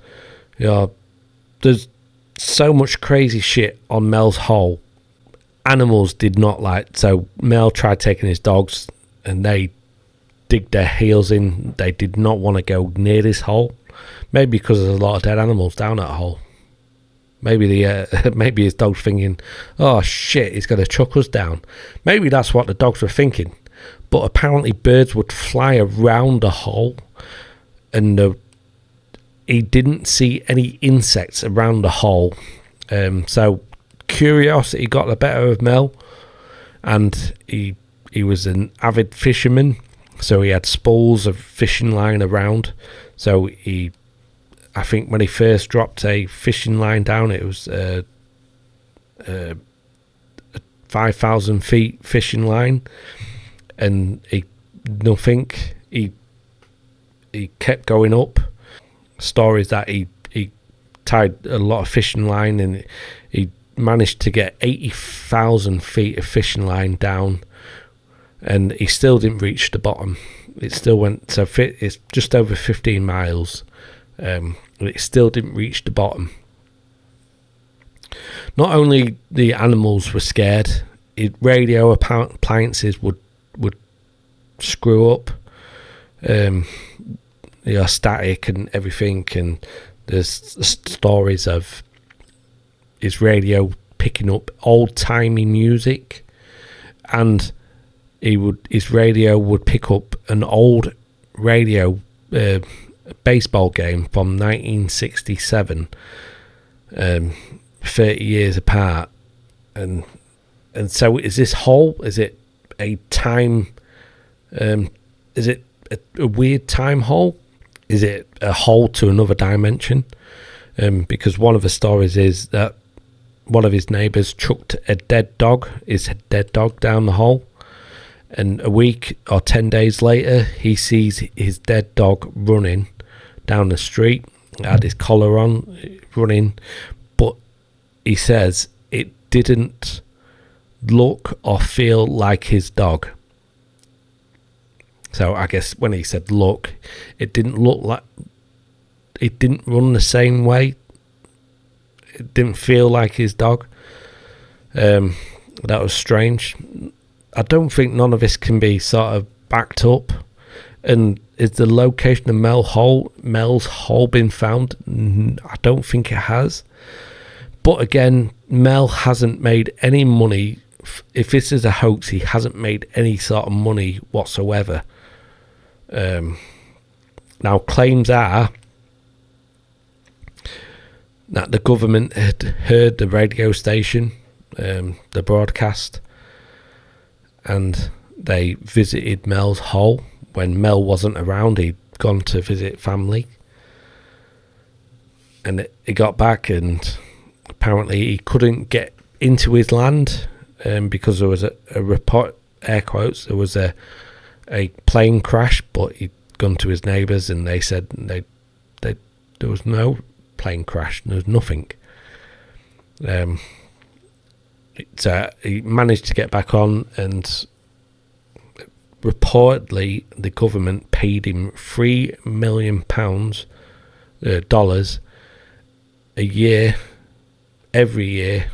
There's so much crazy shit on Mel's hole. Animals did not like. So Mel tried taking his dogs, and they dig their heels in. They did not want to go near this hole. Maybe because there's a lot of dead animals down that hole. Maybe maybe his dog's thinking, "Oh shit, he's going to chuck us down." Maybe that's what the dogs were thinking. But apparently, birds would fly around the hole, and he didn't see any insects around the hole. So curiosity got the better of Mel, and he was an avid fisherman. So he had spools of fishing line around. So I think when he first dropped a fishing line down, it was a 5,000 feet fishing line, and he kept going up. Stories that he tied a lot of fishing line, and he managed to get 80,000 feet of fishing line down, and he still didn't reach the bottom. It still went, so it's just over 15 miles. It still didn't reach the bottom. Not only the animals were scared, radio appliances would screw up. static and everything, and there's stories of his radio picking up old-timey music, and his radio would pick up an old radio baseball game from 1967, 30 years apart, and so is this hole? Is it a time? Is it a weird time hole? Is it a hole to another dimension? Because one of the stories is that one of his neighbours chucked his dead dog down the hole, and a week or 10 days later he sees his dead dog running down the street, had his collar on, running, but he says it didn't look or feel like his dog. So I guess when he said look, it didn't look like, it didn't run the same way, it didn't feel like his dog. That was strange. I don't think none of this can be sort of backed up. And is the location of Mel's hole been found? I don't think it has. But again, Mel hasn't made any money. If this is a hoax, he hasn't made any sort of money whatsoever. Now, claims are that the government had heard the radio station, the broadcast, and they visited Mel's hole when Mel wasn't around. He'd gone to visit family, and he got back, and apparently he couldn't get into his land because there was a report, air quotes, there was a plane crash, but he'd gone to his neighbours and they said there was no plane crash, there was nothing. So he managed to get back on, and reportedly the government paid him £3 million dollars a year, every year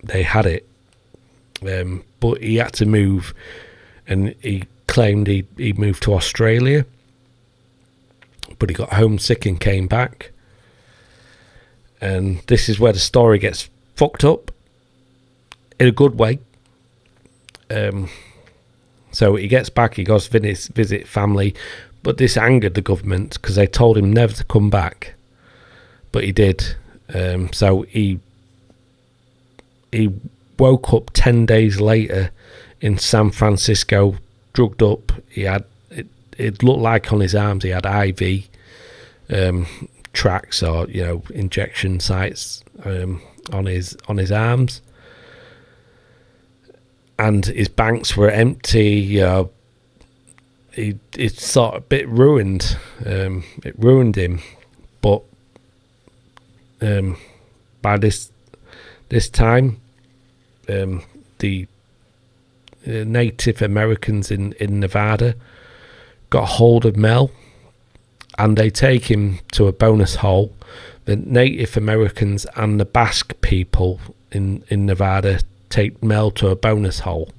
they had it. But he had to move, and he claimed he moved to Australia, but he got homesick and came back. And this is where the story gets fucked up in a good way. So he gets back, he goes to visit family, but this angered the government because they told him never to come back, but he did. So he woke up 10 days later in San Francisco, drugged up. He had it looked like on his arms he had IV tracks, or injection sites on his arms, and his banks were empty. It's sort of a bit ruined. It ruined him, but by this time, the Native Americans in Nevada got hold of Mel, and they take him to a bonus hole. The Native Americans and the Basque people in Nevada take Mel to a bonus hole.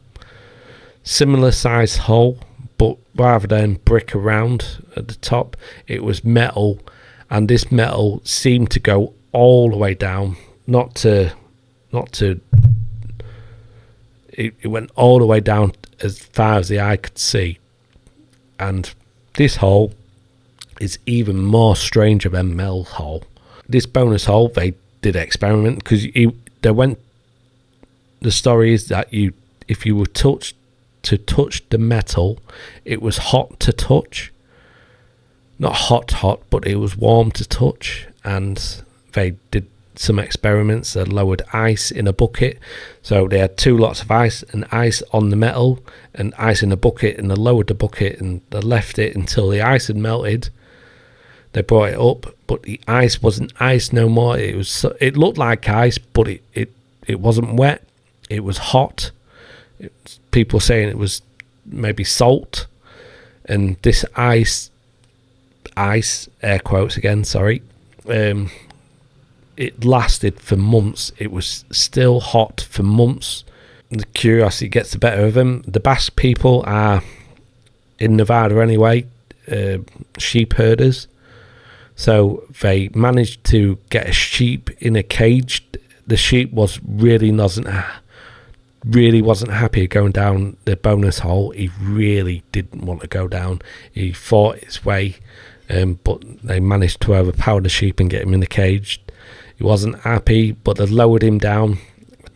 Similar sized hole, but rather than brick around at the top, it was metal, and this metal seemed to go all the way down. It went all the way down as far as the eye could see. And this hole is even more stranger than Mel's hole. This bonus hole, they did experiment because the story is that if you were touch the metal, it was hot to touch. Not hot, but it was warm to touch. And they did some experiments. They lowered ice in a bucket, so they had 2 lots of ice, and ice on the metal and ice in a bucket, and they lowered the bucket and they left it until the ice had melted. They brought it up, but the ice wasn't ice no more. It looked like ice, but it wasn't wet. It was hot. People saying it was maybe salt. And this ice, air quotes again, sorry, it lasted for months. It was still hot for months. The curiosity gets the better of them. The Basque people are in Nevada anyway. sheep herders. So they managed to get a sheep in a cage. The sheep really wasn't happy going down the bonus hole. He really didn't want to go down. He fought his way, but they managed to overpower the sheep and get him in the cage. He wasn't happy, but they lowered him down.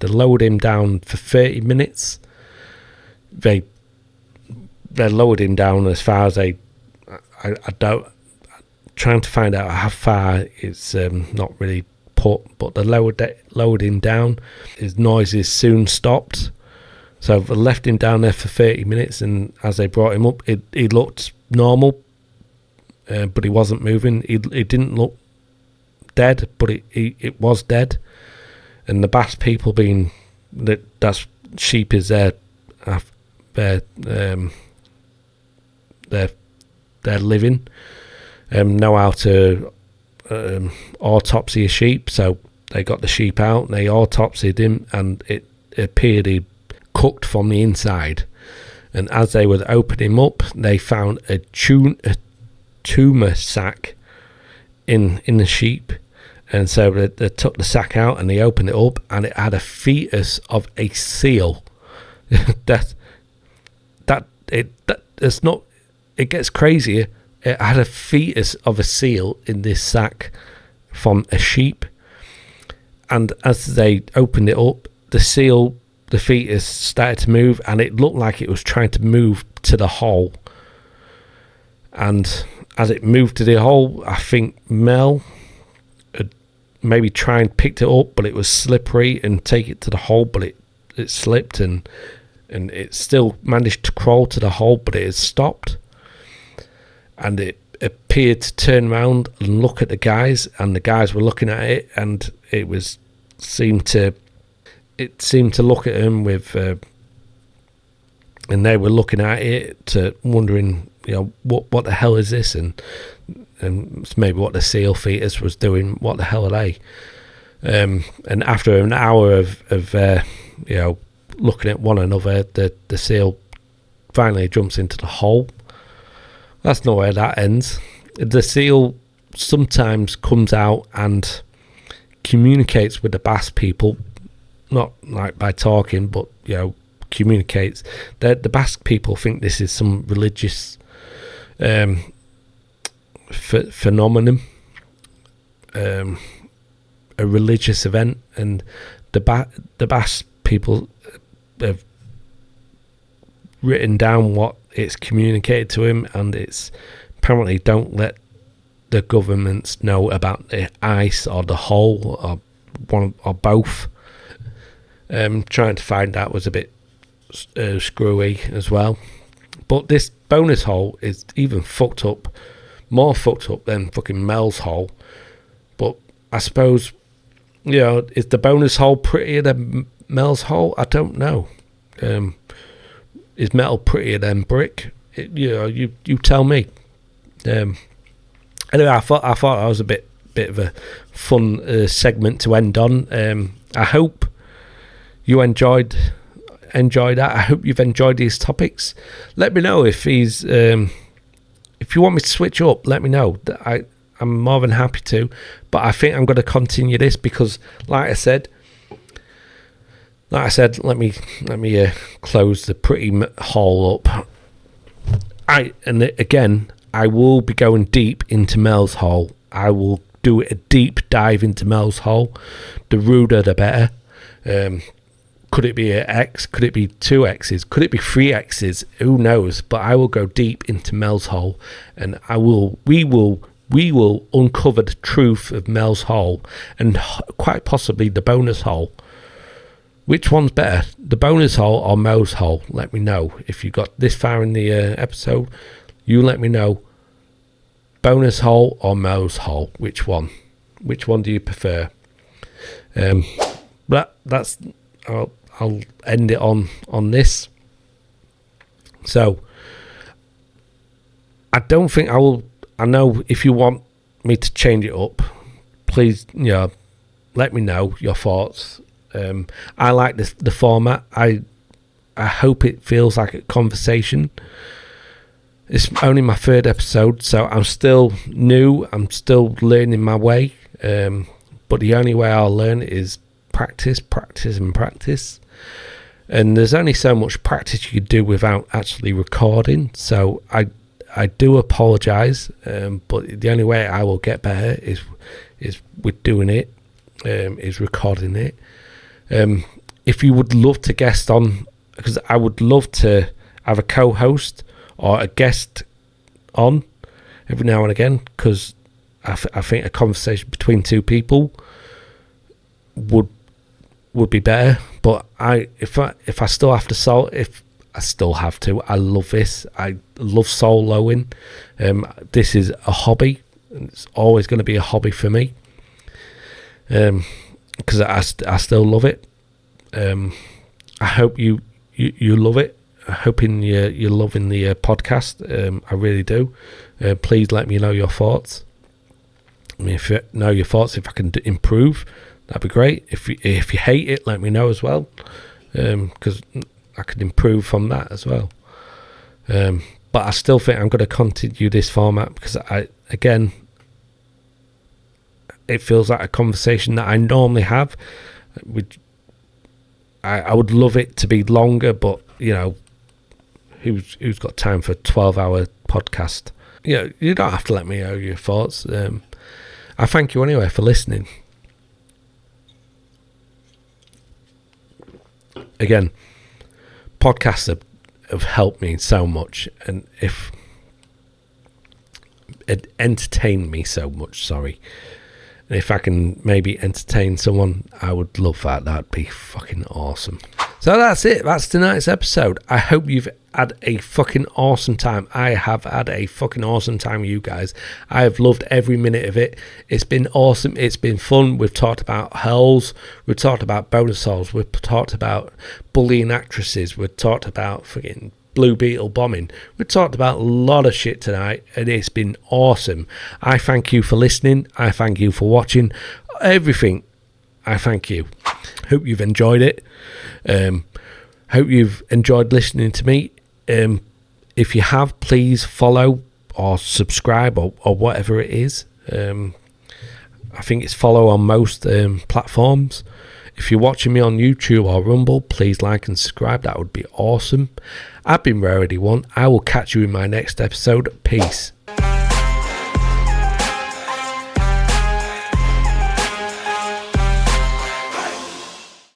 They lowered him down for 30 minutes. They lowered him down as far as I don't. Trying to find out how far it's not really put, but they lowered him down. His noises soon stopped, so they left him down there for 30 minutes. And as they brought him up, he looked normal, but he wasn't moving. He didn't look dead, but it was dead. And the Basque people, being that's sheep is their living. Know how to autopsy a sheep, so they got the sheep out and they autopsied him, and it appeared he cooked from the inside. And as they would open him up, they found a tumour sac in the sheep, and so they took the sac out and they opened it up, and it had a fetus of a seal. It gets crazier. It had a fetus of a seal in this sack from a sheep. And as they opened it up, the fetus started to move, and it looked like it was trying to move to the hole. And as it moved to the hole, I think Mel had maybe tried and picked it up, but it was slippery, and take it to the hole, but it slipped, and it still managed to crawl to the hole, but it had stopped. And it appeared to turn around and look at the guys, and the guys were looking at it, and it seemed to look at them with, and they were looking at it, wondering, what the hell is this, and maybe what the seal fetus was doing. What the hell are they? And after an hour of looking at one another, the seal finally jumps into the hole. That's not where that ends. The seal sometimes comes out and communicates with the Basque people, not like by talking, but communicates. The Basque people think this is some religious phenomenon, a religious event, and the Basque people have written down what it's communicated to him, and it's apparently don't let the governments know about the ice or the hole or one or both. Trying to find out was a bit screwy as well. But this bonus hole is even more fucked up than fucking Mel's hole. But I suppose, is the bonus hole prettier than Mel's hole? I don't know. Is metal prettier than brick? You tell me. Anyway, I thought that was a bit of a fun segment to end on. I hope you enjoyed that. I hope you've enjoyed these topics. Let me know if if you want me to switch up. Let me know. I'm more than happy to. But I think I'm going to continue this because, like I said, let me close the pretty hole up. Again, I will be going deep into Mel's hole. I will do a deep dive into Mel's hole. The ruder, the better. Could it be an X? Could it be 2 X's? Could it be 3 X's? Who knows? But I will go deep into Mel's hole, and we will uncover the truth of Mel's hole, and quite possibly the bonus hole. Which one's better, the bonus hole or Mel's hole? Let me know. If you got this far in the episode, you let me know. Bonus hole or Mel's hole? Which one? Which one do you prefer? That's I'll end it on this. So I don't think I will. I know if you want me to change it up, please, let me know your thoughts. I like the format. I hope it feels like a conversation. It's only my third episode, so I'm still new. I'm still learning my way. But the only way I'll learn is practice, practice, and practice. And there's only so much practice you can do without actually recording. So I do apologise, but the only way I will get better is with doing it, is recording it. If you would love to guest on, because I would love to have a co-host or a guest on every now and again, because I think a conversation between two people would be better. But if I still have to, I love this. I love soloing. This is a hobby. It's always going to be a hobby for me. Because I still love it. I hope you love it. I'm hoping you're loving the podcast. I really do. Please let me know your thoughts. I mean, if you know your thoughts, if I can improve, that'd be great. If you hate it, let me know as well, because I could improve from that as well. But I still think I'm going to continue this format because it feels like a conversation that I normally have. I would love it to be longer, but who's got time for a 12-hour podcast? You don't have to let me know your thoughts. I thank you anyway for listening. Again, podcasts have helped me so much, and if it entertained me so much, sorry. And if I can maybe entertain someone, I would love that. That'd be fucking awesome. So that's it. That's tonight's episode. I hope you've had a fucking awesome time. I have had a fucking awesome time with you guys. I have loved every minute of it. It's been awesome. It's been fun. We've talked about hells. We've talked about bonus holes. We've talked about bullying actresses. We've talked about fucking Blue Beetle bombing. We've talked about a lot of shit tonight, and it's been awesome. I thank you for listening. I thank you for watching. Everything. I thank you. Hope you've enjoyed it. Hope you've enjoyed listening to me. If you have, please follow or subscribe or whatever it is. I think it's follow on most platforms. If you're watching me on YouTube or Rumble, please like and subscribe. That would be awesome. I've been Rarity1. I will catch you in my next episode. Peace.